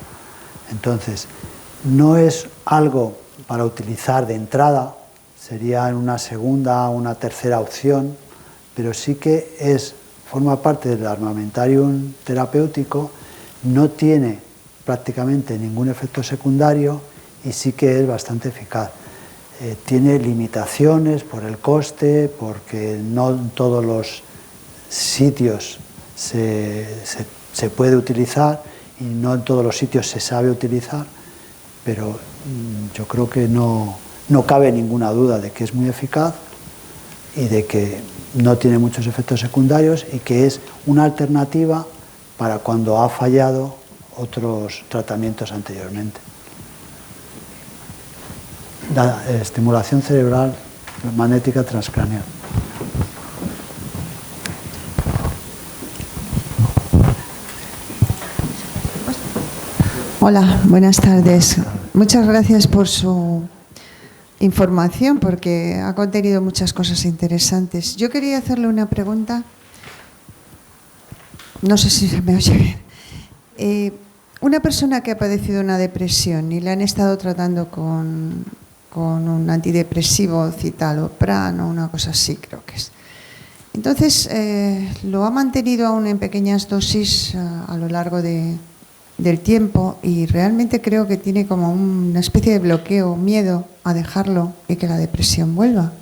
Speaker 2: Entonces, no es algo para utilizar de entrada, sería en una segunda o una tercera opción, pero sí que forma parte del armamentarium terapéutico, no tiene prácticamente ningún efecto secundario y sí que es bastante eficaz. Tiene limitaciones por el coste, porque no en todos los sitios se puede utilizar y no en todos los sitios se sabe utilizar, pero yo creo que no cabe ninguna duda de que es muy eficaz y de que no tiene muchos efectos secundarios y que es una alternativa para cuando ha fallado otros tratamientos anteriormente. La estimulación cerebral magnética transcraneal.
Speaker 8: Hola, buenas tardes. Muchas gracias por su información, porque ha contenido muchas cosas interesantes. Yo quería hacerle una pregunta, no sé si se me oye bien. Una persona que ha padecido una depresión y le han estado tratando con un antidepresivo, citalopram o una cosa así, creo que es. Entonces, lo ha mantenido aún en pequeñas dosis a lo largo del tiempo, y realmente creo que tiene como una especie de bloqueo, miedo a dejarlo y que la depresión vuelva.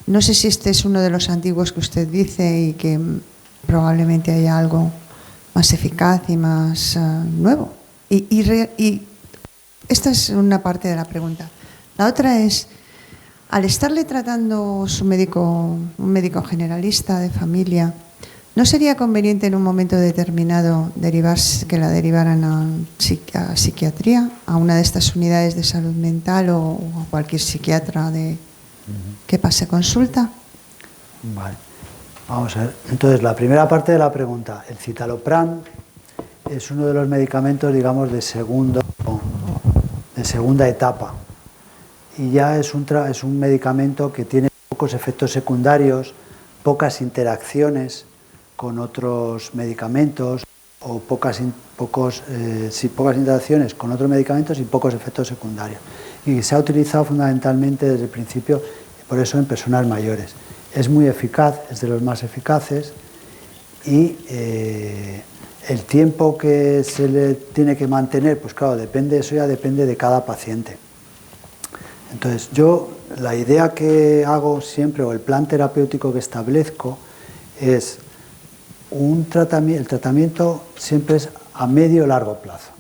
Speaker 8: No sé si este es uno de los antiguos que usted dice y que probablemente haya algo más eficaz y más nuevo. Y esta es una parte de la pregunta. La otra es, al estarle tratando un médico generalista de familia, ¿no sería conveniente en un momento determinado que la derivaran a psiquiatría, a una de estas unidades de salud mental o a cualquier psiquiatra que pase consulta?
Speaker 2: Vale. Vamos a ver. Entonces, la primera parte de la pregunta. El citalopram es uno de los medicamentos, digamos, de segunda etapa. Y ya es un medicamento que tiene pocos efectos secundarios, pocas interacciones con otros medicamentos, o pocas interacciones con otros medicamentos y pocos efectos secundarios. Y se ha utilizado fundamentalmente desde el principio, por eso en personas mayores. Es muy eficaz, es de los más eficaces, y el tiempo que se le tiene que mantener, pues claro, eso ya depende de cada paciente. Entonces yo, la idea que hago siempre, o el plan terapéutico que establezco, es el tratamiento siempre es a medio o largo plazo,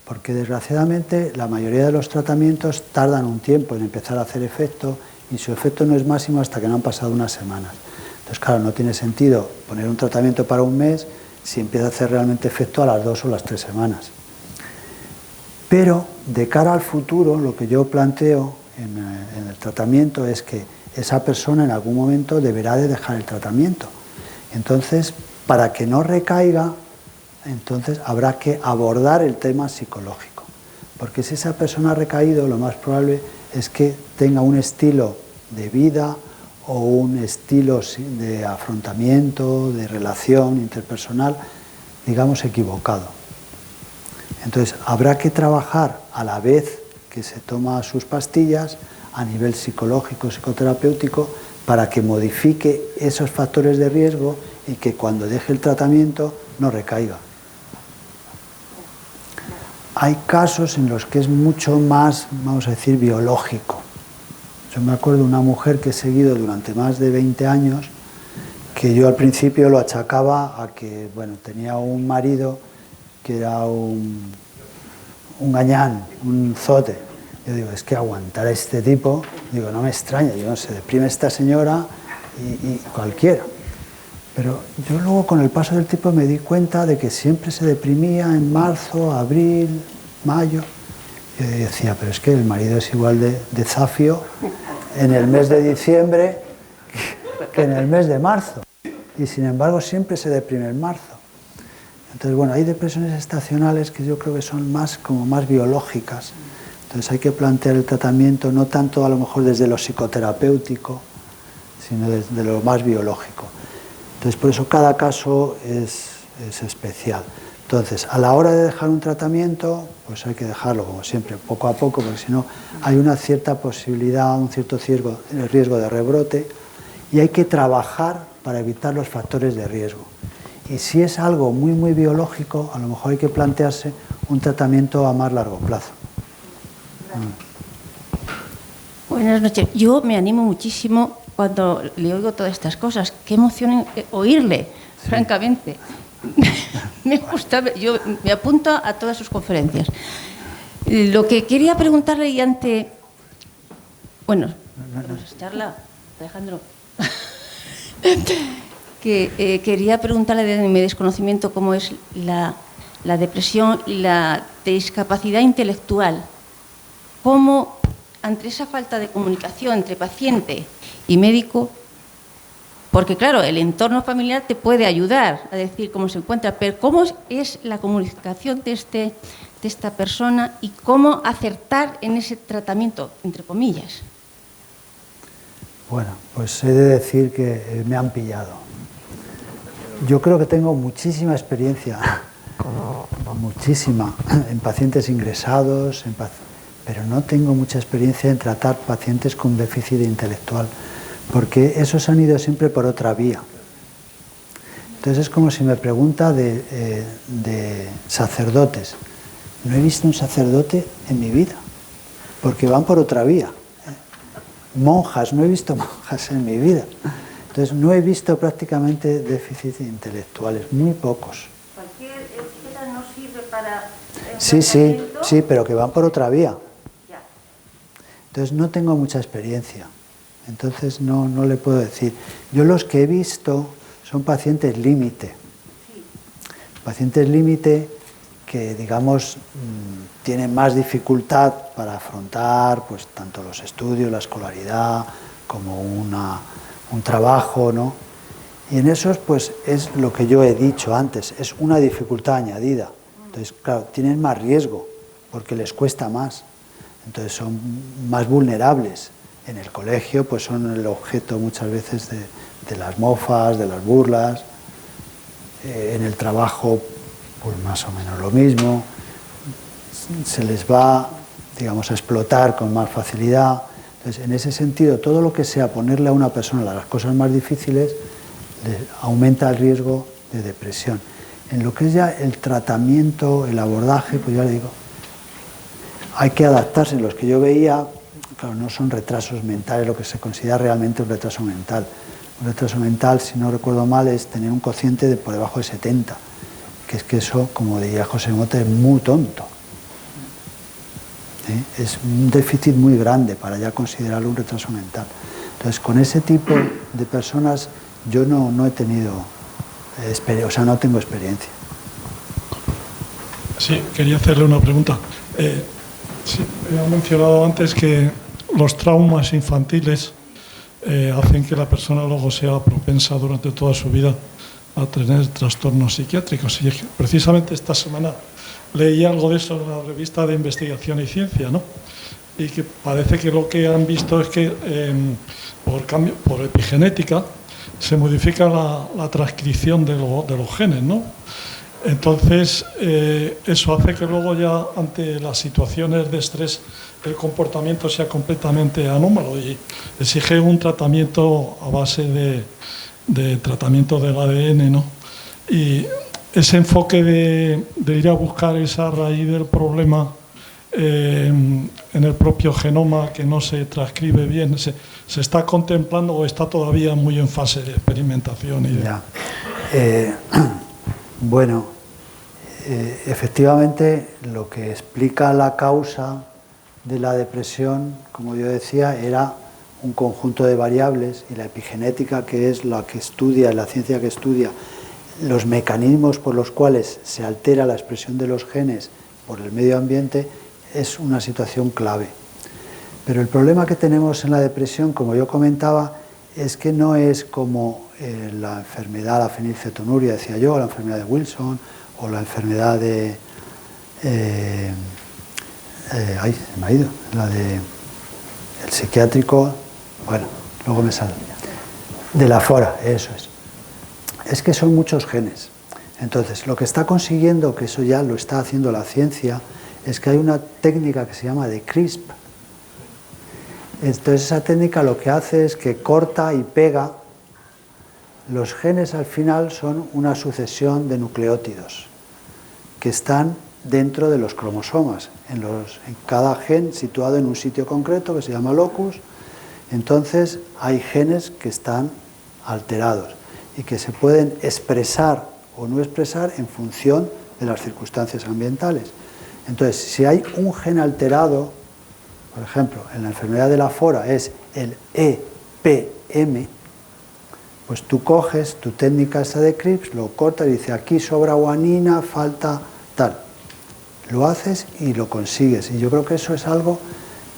Speaker 2: porque desgraciadamente la mayoría de los tratamientos tardan un tiempo en empezar a hacer efecto y su efecto no es máximo hasta que no han pasado unas semanas. Entonces, claro, no tiene sentido poner un tratamiento para un mes si empieza a hacer realmente efecto a las 2 o las 3 semanas. Pero de cara al futuro, lo que yo planteo en el tratamiento es que esa persona en algún momento deberá de dejar el tratamiento. Entonces, para que no recaiga, entonces habrá que abordar el tema psicológico. Porque si esa persona ha recaído, lo más probable es que tenga un estilo de vida o un estilo de afrontamiento, de relación interpersonal, digamos, equivocado. Entonces, habrá que trabajar a la vez que se toma sus pastillas a nivel psicológico, psicoterapéutico, para que modifique esos factores de riesgo y que cuando deje el tratamiento no recaiga. Hay casos en los que es mucho más, vamos a decir, biológico. Yo me acuerdo de una mujer que he seguido durante más de 20 años, que yo al principio lo achacaba a que, bueno, tenía un marido que era un gañán, un zote. Yo digo, es que aguantar a este tipo, digo, no me extraña, digo, se deprime esta señora y cualquiera. Pero yo luego con el paso del tiempo me di cuenta de que siempre se deprimía en marzo, abril, mayo. Yo decía, pero es que el marido es igual de zafio en el mes de diciembre que en el mes de marzo. Y sin embargo siempre se deprime en marzo. Entonces, bueno, hay depresiones estacionales que yo creo que son más biológicas. Entonces hay que plantear el tratamiento no tanto a lo mejor desde lo psicoterapéutico, sino desde lo más biológico. Entonces por eso cada caso es especial. Entonces, a la hora de dejar un tratamiento, pues hay que dejarlo, como siempre, poco a poco, porque si no hay una cierta posibilidad, un cierto riesgo de rebrote, y hay que trabajar para evitar los factores de riesgo. Y si es algo muy, muy biológico, a lo mejor hay que plantearse un tratamiento a más largo plazo.
Speaker 9: Buenas noches. Yo me animo muchísimo cuando le oigo todas estas cosas. Qué emoción oírle, sí. Francamente. Me gusta, yo me apunto a todas sus conferencias. Lo que quería preguntarle y bueno, charla, Alejandro, que quería preguntarle de mi desconocimiento cómo es la depresión y la discapacidad intelectual. ¿Cómo, ante esa falta de comunicación entre paciente y médico, porque claro, el entorno familiar te puede ayudar a decir cómo se encuentra, pero cómo es la comunicación de esta persona y cómo acertar en ese tratamiento, entre comillas?
Speaker 2: Bueno, pues he de decir que me han pillado. Yo creo que tengo muchísima experiencia, muchísima, en pacientes ingresados, pero no tengo mucha experiencia en tratar pacientes con déficit intelectual, porque esos han ido siempre por otra vía. Entonces es como si me pregunta de sacerdotes. No he visto un sacerdote en mi vida, porque van por otra vía. Monjas, no he visto monjas en mi vida. Entonces no he visto prácticamente déficits intelectuales, muy pocos.
Speaker 9: ¿Cualquier esfera no sirve para...?
Speaker 2: Sí, pero que van por otra vía. Entonces no tengo mucha experiencia, entonces no le puedo decir. Yo los que he visto son pacientes límite. Pacientes límite que, digamos, tienen más dificultad para afrontar pues tanto los estudios, la escolaridad, como un trabajo, ¿no? Y en esos, pues, es lo que yo he dicho antes, es una dificultad añadida. Entonces, claro, tienen más riesgo, porque les cuesta más. Entonces son más vulnerables. En el colegio pues son el objeto muchas veces de las mofas, de las burlas. En el trabajo pues más o menos lo mismo. Se les va, digamos, a explotar con más facilidad. Entonces, en ese sentido, todo lo que sea ponerle a una persona las cosas más difíciles aumenta el riesgo de depresión. En lo que es ya el tratamiento, el abordaje, pues ya le digo, hay que adaptarse. Los que yo veía, claro, no son retrasos mentales, lo que se considera realmente un retraso mental. Un retraso mental, si no recuerdo mal, es tener un cociente de por debajo de 70, que es que eso, como diría José Mota, es muy tonto. Es un déficit muy grande para ya considerarlo un retraso mental. Entonces, con ese tipo de personas yo no he tenido experiencia, no tengo experiencia.
Speaker 4: Sí, quería hacerle una pregunta. Sí, he mencionado antes que los traumas infantiles hacen que la persona luego sea propensa durante toda su vida a tener trastornos psiquiátricos. Y precisamente esta semana leí algo de eso en la revista de Investigación y Ciencia, ¿no? Y que parece que lo que han visto es que por epigenética se modifica la transcripción de los genes, ¿no? Entonces, eso hace que luego ya ante las situaciones de estrés el comportamiento sea completamente anómalo y exige un tratamiento a base de tratamiento del ADN, ¿no? Y ese enfoque de ir a buscar esa raíz del problema en el propio genoma que no se transcribe bien, ¿se está contemplando o está todavía muy en fase de experimentación?
Speaker 2: Bueno, efectivamente lo que explica la causa de la depresión, como yo decía, era un conjunto de variables, y la epigenética, que es la que estudia, la ciencia que estudia los mecanismos por los cuales se altera la expresión de los genes por el medio ambiente, es una situación clave. Pero el problema que tenemos en la depresión, como yo comentaba, es que no es como la enfermedad, la fenilcetonuria, decía yo, la enfermedad de Wilson, o la enfermedad de... ay, se me ha ido, la de... el psiquiátrico, bueno, luego me sale. De la fora, eso es. Es que son muchos genes. Entonces, lo que está consiguiendo, que eso ya lo está haciendo la ciencia, es que hay una técnica que se llama de CRISP. Entonces, esa técnica lo que hace es que corta y pega. Los genes al final son una sucesión de nucleótidos que están dentro de los cromosomas, en cada gen situado en un sitio concreto que se llama locus. Entonces, hay genes que están alterados y que se pueden expresar o no expresar en función de las circunstancias ambientales. Entonces, si hay un gen alterado, por ejemplo, en la enfermedad de la fora es el EPM, pues tú coges tu técnica esa de CRISP, lo cortas y dices, aquí sobra guanina, falta tal. Lo haces y lo consigues. Y yo creo que eso es algo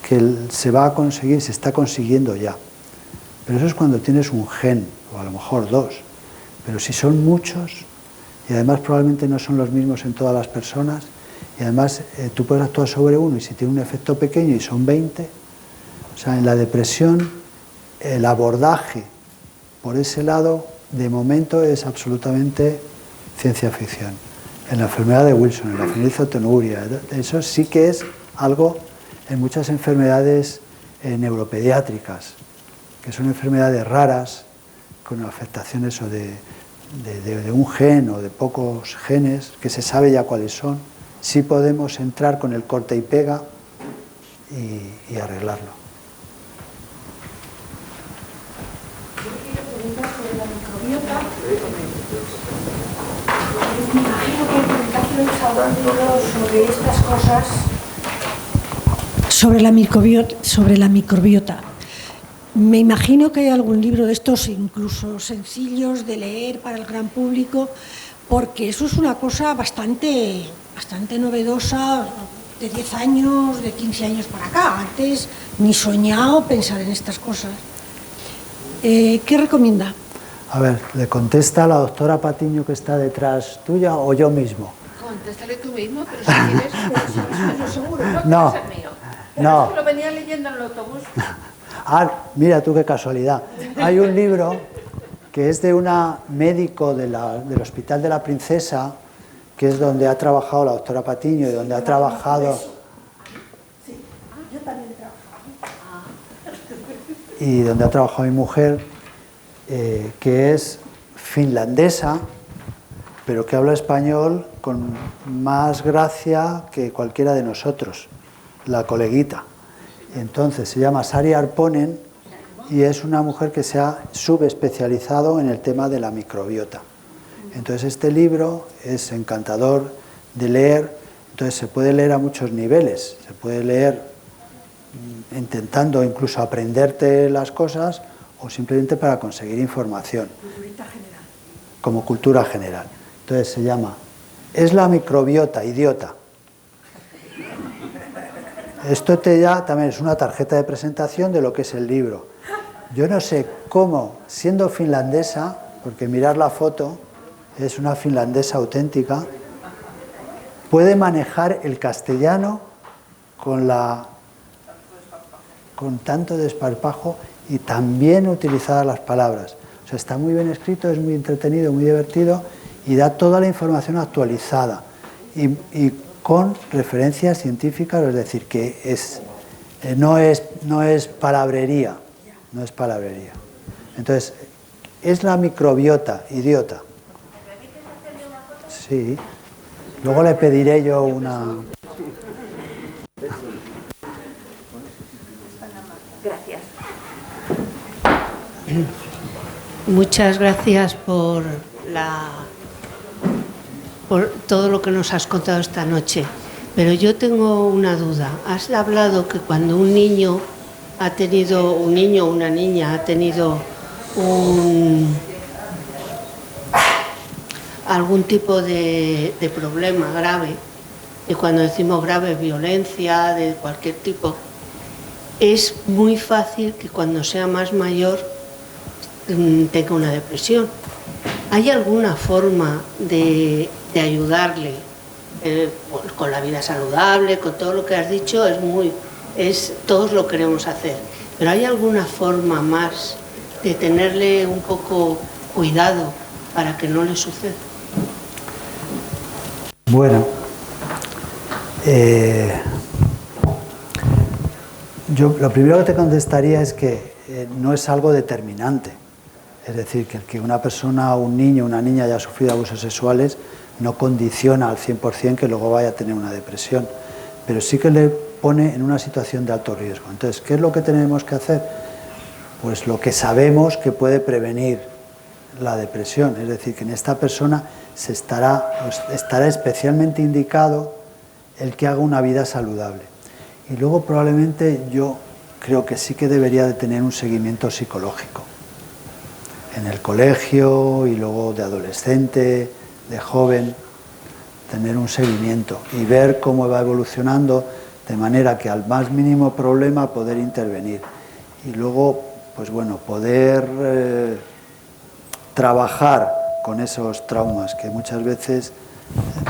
Speaker 2: que se va a conseguir, se está consiguiendo ya. Pero eso es cuando tienes un gen, o a lo mejor dos. Pero si son muchos, y además probablemente no son los mismos en todas las personas, y además tú puedes actuar sobre uno, y si tiene un efecto pequeño y son 20, o sea, en la depresión el abordaje por ese lado, de momento, es absolutamente ciencia ficción. En la enfermedad de Wilson, en la fenilcetonuria, eso sí que es algo en muchas enfermedades neuropediátricas, que son enfermedades raras, con afectaciones o de un gen o de pocos genes, que se sabe ya cuáles son. Sí podemos entrar con el corte y pega y arreglarlo.
Speaker 5: Me imagino que en publicaciones habrán libros sobre estas cosas, sobre la microbiota. Me imagino que hay algún libro de estos, incluso sencillos de leer para el gran público, porque eso es una cosa bastante novedosa, de 10 años, de 15 años para acá. Antes ni soñado pensar en estas cosas. ¿Qué recomienda?
Speaker 2: A ver, ¿le contesta la doctora Patiño que está detrás tuya o yo mismo?
Speaker 10: Contéstale tú mismo, pero si quieres, pero seguro,
Speaker 2: no,
Speaker 10: es el mío.
Speaker 2: No.
Speaker 10: Pero lo venía leyendo en el autobús.
Speaker 2: Ah, mira tú qué casualidad. Hay un libro que es de una médico del Hospital de la Princesa, que es donde ha trabajado la doctora Patiño y donde ha trabajado...
Speaker 5: Sí, yo también he trabajado.
Speaker 2: Y donde ha trabajado mi mujer, que es finlandesa, pero que habla español con más gracia que cualquiera de nosotros, la coleguita. Entonces se llama Sari Arponen y es una mujer que se ha subespecializado en el tema de la microbiota. Entonces este libro es encantador de leer, entonces se puede leer a muchos niveles, se puede leer intentando incluso aprenderte las cosas o simplemente para conseguir información. Como cultura general. Entonces se llama ¿Es la microbiota idiota? Esto también es una tarjeta de presentación de lo que es el libro. Yo no sé cómo, siendo finlandesa, porque mirar la foto, es una finlandesa auténtica, puede manejar el castellano con tanto desparpajo y también utilizar las palabras. O sea, está muy bien escrito, es muy entretenido, muy divertido y da toda la información actualizada y con referencias científicas, es decir, que no es palabrería, no es palabrería. Entonces, ¿es la microbiota idiota? Sí. Luego le pediré yo una...
Speaker 10: Gracias.
Speaker 11: Muchas gracias por todo lo que nos has contado esta noche. Pero yo tengo una duda. Has hablado que cuando un niño o una niña ha tenido algún tipo de problema grave, y cuando decimos grave, violencia de cualquier tipo, es muy fácil que cuando sea más mayor tenga una depresión. ¿Hay alguna forma de ayudarle con la vida saludable, con todo lo que has dicho? Todos lo queremos hacer, pero ¿hay alguna forma más de tenerle un poco cuidado para que no le suceda?
Speaker 2: Bueno, yo lo primero que te contestaría es que no es algo determinante. Es decir, que una persona, un niño, una niña haya sufrido abusos sexuales no condiciona al 100% que luego vaya a tener una depresión, pero sí que le pone en una situación de alto riesgo. Entonces, ¿qué es lo que tenemos que hacer? Pues lo que sabemos que puede prevenir la depresión, es decir, que en esta persona estará especialmente indicado el que haga una vida saludable. Y luego probablemente yo creo que sí que debería de tener un seguimiento psicológico en el colegio y luego de adolescente, de joven, tener un seguimiento y ver cómo va evolucionando de manera que al más mínimo problema poder intervenir y luego, pues bueno, poder trabajar con esos traumas que muchas veces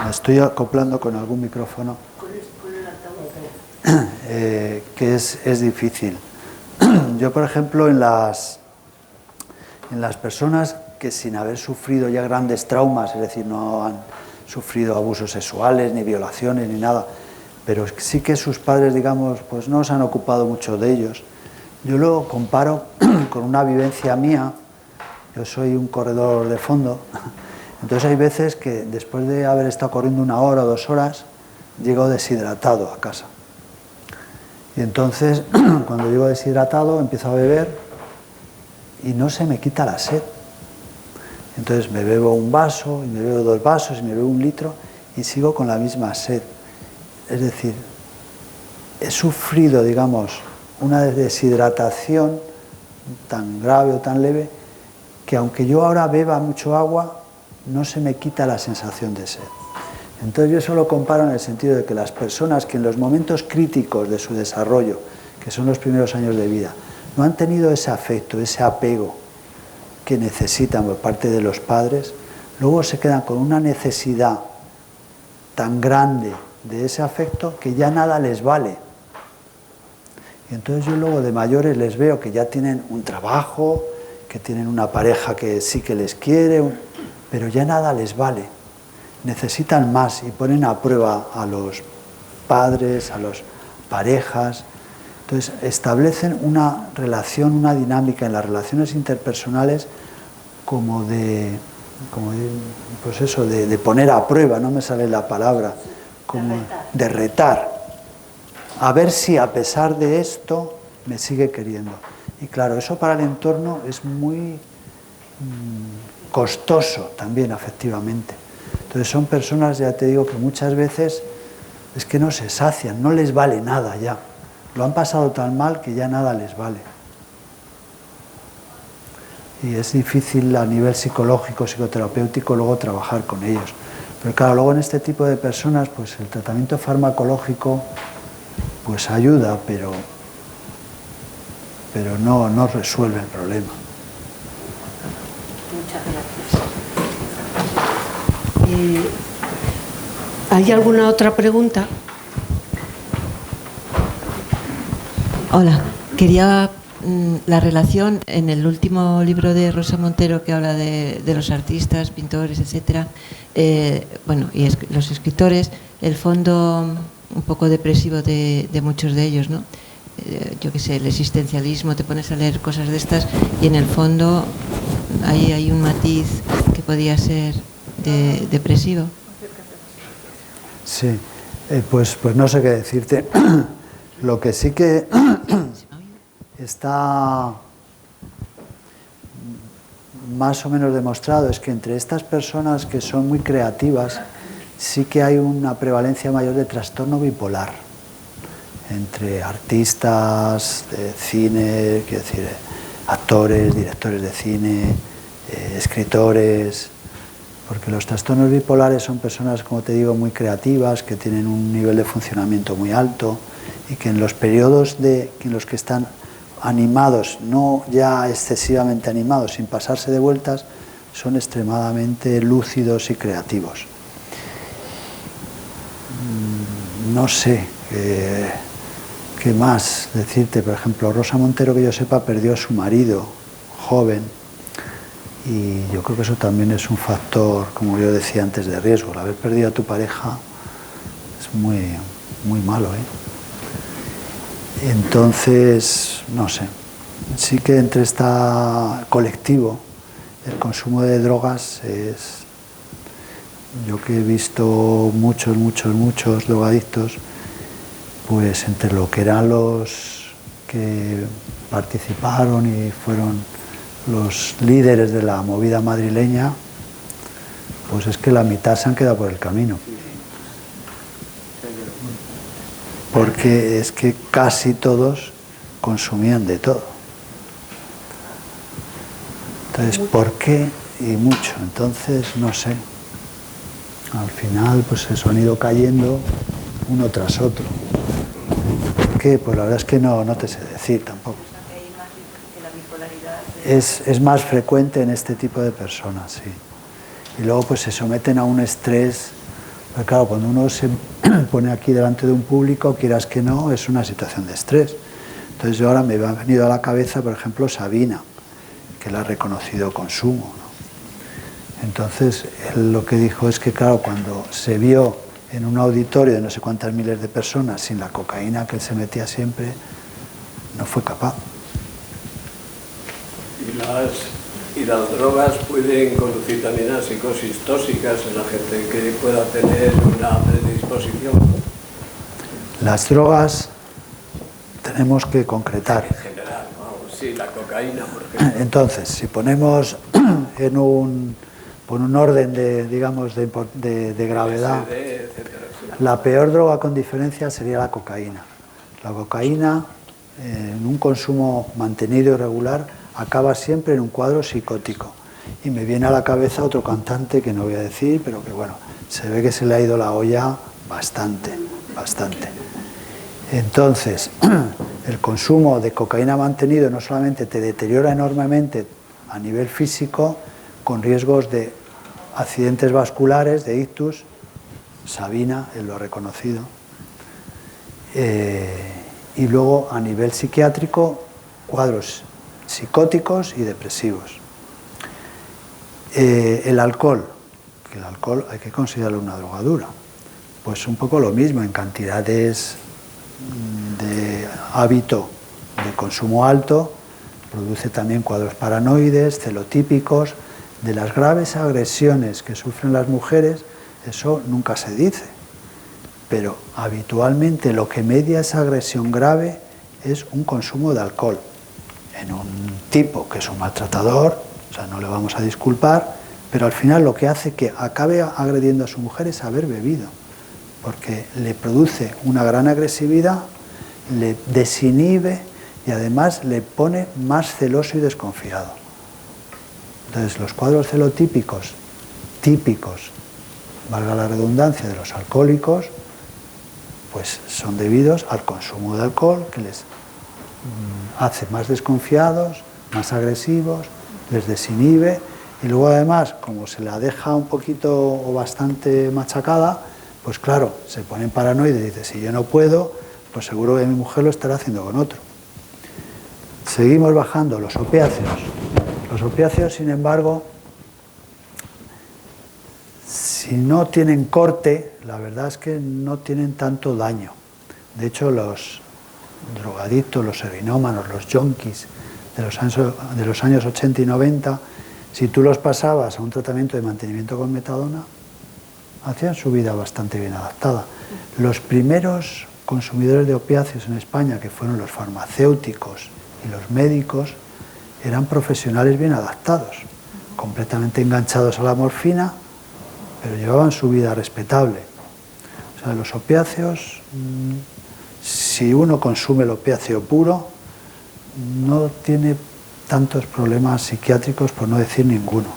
Speaker 2: me estoy acoplando con algún micrófono que es difícil. Yo, por ejemplo, en las personas que sin haber sufrido ya grandes traumas, es decir, no han sufrido abusos sexuales, ni violaciones, ni nada, pero sí que sus padres, digamos, pues no se han ocupado mucho de ellos. Yo lo comparo con una vivencia mía. Yo soy un corredor de fondo, entonces hay veces que después de haber estado corriendo 1 hora o 2 horas, llego deshidratado a casa. Y entonces, cuando llego deshidratado, empiezo a beber y no se me quita la sed. Entonces me bebo un vaso, y me bebo 2 vasos, y me bebo 1 litro, y sigo con la misma sed. Es decir, he sufrido, digamos, una deshidratación tan grave o tan leve, que aunque yo ahora beba mucho agua, no se me quita la sensación de sed. Entonces yo eso lo comparo en el sentido de que las personas que en los momentos críticos de su desarrollo, que son los primeros años de vida, no han tenido ese afecto, ese apego que necesitan por parte de los padres, luego se quedan con una necesidad tan grande de ese afecto que ya nada les vale. Y entonces yo luego de mayores les veo que ya tienen un trabajo, que tienen una pareja que sí que les quiere, pero ya nada les vale. Necesitan más y ponen a prueba a los padres, a las parejas. Entonces establecen una relación, una dinámica en las relaciones interpersonales como de pues eso, de poner a prueba, no me sale la palabra, como de retar, a ver si a pesar de esto me sigue queriendo. Y claro, eso para el entorno es muy costoso también afectivamente. Entonces son personas, ya te digo, que muchas veces es que no se sacian, no les vale nada ya. Lo han pasado tan mal que ya nada les vale. Y es difícil a nivel psicológico, psicoterapéutico, luego trabajar con ellos. Pero claro, luego en este tipo de personas, pues el tratamiento farmacológico pues ayuda, pero no resuelve el problema.
Speaker 11: Muchas gracias. ¿Hay alguna otra pregunta?
Speaker 12: Hola, quería la relación en el último libro de Rosa Montero que habla de los artistas, pintores, etcétera, bueno, y los escritores, el fondo un poco depresivo de muchos de ellos, ¿no? Yo qué sé, el existencialismo, te pones a leer cosas de estas y en el fondo ahí hay un matiz que podía ser depresivo.
Speaker 2: Sí, pues no sé qué decirte. Lo que sí que está más o menos demostrado es que entre estas personas que son muy creativas sí que hay una prevalencia mayor de trastorno bipolar entre artistas de cine, quiero decir, actores, directores de cine, escritores, porque los trastornos bipolares son personas, como te digo, muy creativas, que tienen un nivel de funcionamiento muy alto y que en los periodos en los que están animados, no ya excesivamente animados, sin pasarse de vueltas, son extremadamente lúcidos y creativos. No sé qué más decirte. Por ejemplo, Rosa Montero, que yo sepa, perdió a su marido joven y yo creo que eso también es un factor, como yo decía antes, de riesgo. El haber perdido a tu pareja es muy, muy malo, ¿eh? Entonces, no sé, sí que entre este colectivo el consumo de drogas es, yo que he visto muchos drogadictos, pues entre lo que eran los que participaron y fueron los líderes de la movida madrileña, pues es que la mitad se han quedado por el camino. Porque es que casi todos consumían de todo. Entonces, ¿por qué? Y mucho. Entonces, no sé. Al final, pues eso, han ido cayendo uno tras otro. ¿Por qué? Pues la verdad es que no te sé decir tampoco. Es más frecuente en este tipo de personas, sí. Y luego pues se someten a un estrés. Porque claro, cuando uno se pone aquí delante de un público, quieras que no, es una situación de estrés. Entonces yo ahora me ha venido a la cabeza, por ejemplo, Sabina, que la ha reconocido consumo, ¿no? Entonces él lo que dijo es que claro, cuando se vio en un auditorio de no sé cuántas miles de personas sin la cocaína que él se metía siempre, no fue capaz.
Speaker 3: Y las drogas pueden conducir también a psicosis tóxicas en la gente que pueda tener una predisposición.
Speaker 2: Las drogas tenemos que concretar.
Speaker 3: En general, vamos, sí, la cocaína, por ejemplo.
Speaker 2: Entonces, si ponemos en un orden de, digamos, de gravedad,
Speaker 3: LSD, etcétera, sí.
Speaker 2: La peor droga con diferencia sería la cocaína. La cocaína, en un consumo mantenido y regular, acaba siempre en un cuadro psicótico. Y me viene a la cabeza otro cantante que no voy a decir, pero que bueno, se ve que se le ha ido la olla bastante. Entonces, el consumo de cocaína mantenido no solamente te deteriora enormemente a nivel físico, con riesgos de accidentes vasculares, de ictus, Sabina, él lo ha reconocido, y luego a nivel psiquiátrico, cuadros psicóticos y depresivos. El alcohol, que el alcohol hay que considerarlo una drogadura, pues un poco lo mismo, en cantidades de hábito de consumo alto, produce también cuadros paranoides, celotípicos, De las graves agresiones que sufren las mujeres, eso nunca se dice. Pero habitualmente lo que media esa agresión grave es un consumo de alcohol. En un tipo que es un maltratador, o sea, no le vamos a disculpar, pero al final lo que hace que acabe agrediendo a su mujer es haber bebido, porque le produce una gran agresividad, le desinhibe y además le pone más celoso y desconfiado. Entonces, los cuadros celotípicos típicos, valga la redundancia, de los alcohólicos, pues son debidos al consumo de alcohol, que les hace más desconfiados, más agresivos, les desinhibe, y luego además, como se la deja un poquito o bastante machacada, pues claro, se ponen paranoides y dicen, si yo no puedo, pues seguro que mi mujer lo estará haciendo con otro. Seguimos bajando los opiáceos. Los opiáceos, sin embargo, si no tienen corte, la verdad es que no tienen tanto daño. De hecho, los drogadictos, los heroinómanos, los yonkis de los años 80 y 90, si tú los pasabas a un tratamiento de mantenimiento con metadona, hacían su vida bastante bien adaptada. Los primeros consumidores de opiáceos en España, que fueron los farmacéuticos y los médicos, eran profesionales bien adaptados, completamente enganchados a la morfina, pero llevaban su vida respetable. O sea, los opiáceos, si uno consume el opiáceo puro, no tiene tantos problemas psiquiátricos, por no decir ninguno.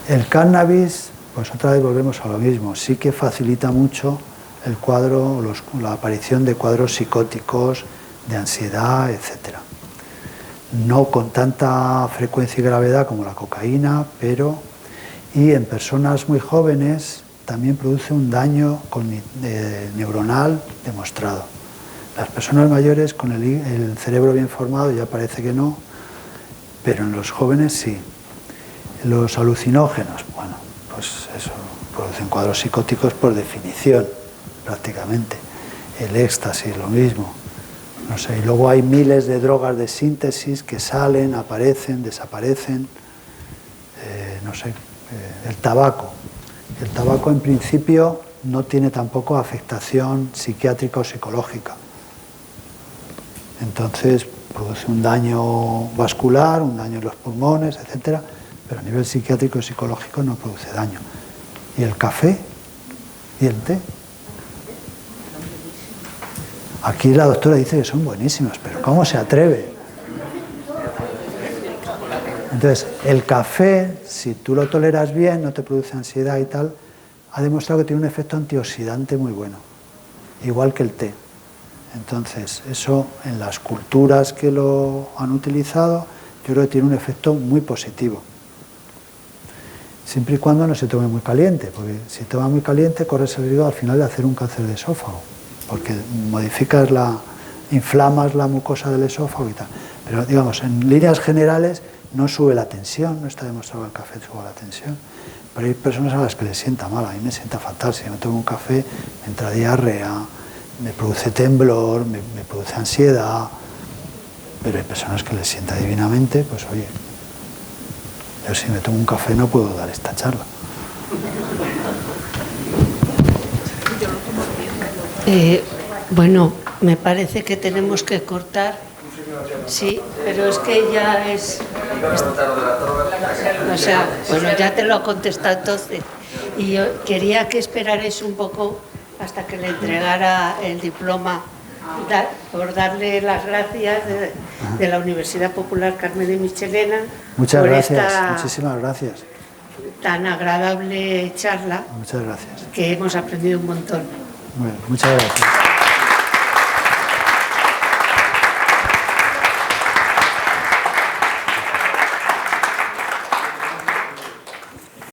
Speaker 2: El cannabis, pues otra vez volvemos a lo mismo, sí que facilita mucho el cuadro, la aparición de cuadros psicóticos, de ansiedad, etc. No con tanta frecuencia y gravedad como la cocaína, pero y en personas muy jóvenes también produce un daño neuronal demostrado. Las personas mayores con el cerebro bien formado ya parece que no, pero en los jóvenes sí. Los alucinógenos, bueno, pues eso, producen cuadros psicóticos por definición, prácticamente. El éxtasis, lo mismo. No sé, y luego hay miles de drogas de síntesis que salen, aparecen, desaparecen. No sé, el tabaco. El tabaco en principio no tiene tampoco afectación psiquiátrica o psicológica. Entonces produce un daño vascular, un daño en los pulmones, etc. Pero a nivel psiquiátrico y psicológico no produce daño. ¿Y el café? ¿Y el té? Aquí la doctora dice que son buenísimos, pero ¿cómo se atreve? Entonces, el café, si tú lo toleras bien, no te produce ansiedad y tal, ha demostrado que tiene un efecto antioxidante muy bueno, igual que el té. Entonces, eso en las culturas que lo han utilizado, yo creo que tiene un efecto muy positivo. Siempre y cuando no se tome muy caliente, porque si toma muy caliente corres el riesgo al final de hacer un cáncer de esófago, porque inflamas la mucosa del esófago y tal. Pero digamos, en líneas generales no sube la tensión, no está demostrado que el café suba la tensión, pero hay personas a las que les sienta mal, a mí me sienta fatal, si me tomo un café me entra diarrea, me produce temblor, me produce ansiedad, pero hay personas que les sienta divinamente, pues oye, yo si me tomo un café no puedo dar esta charla.
Speaker 11: Bueno, me parece que tenemos que cortar. Sí, pero es que ya es... O sea, bueno, ya te lo ha contestado entonces. Y yo quería que esperarais un poco hasta que le entregara el diploma, por darle las gracias de la Universidad Popular Carmen de Michelena.
Speaker 2: Muchas gracias, muchísimas gracias.
Speaker 11: Tan agradable charla.
Speaker 2: Muchas gracias.
Speaker 11: Que hemos aprendido un montón.
Speaker 2: Bueno, muchas gracias.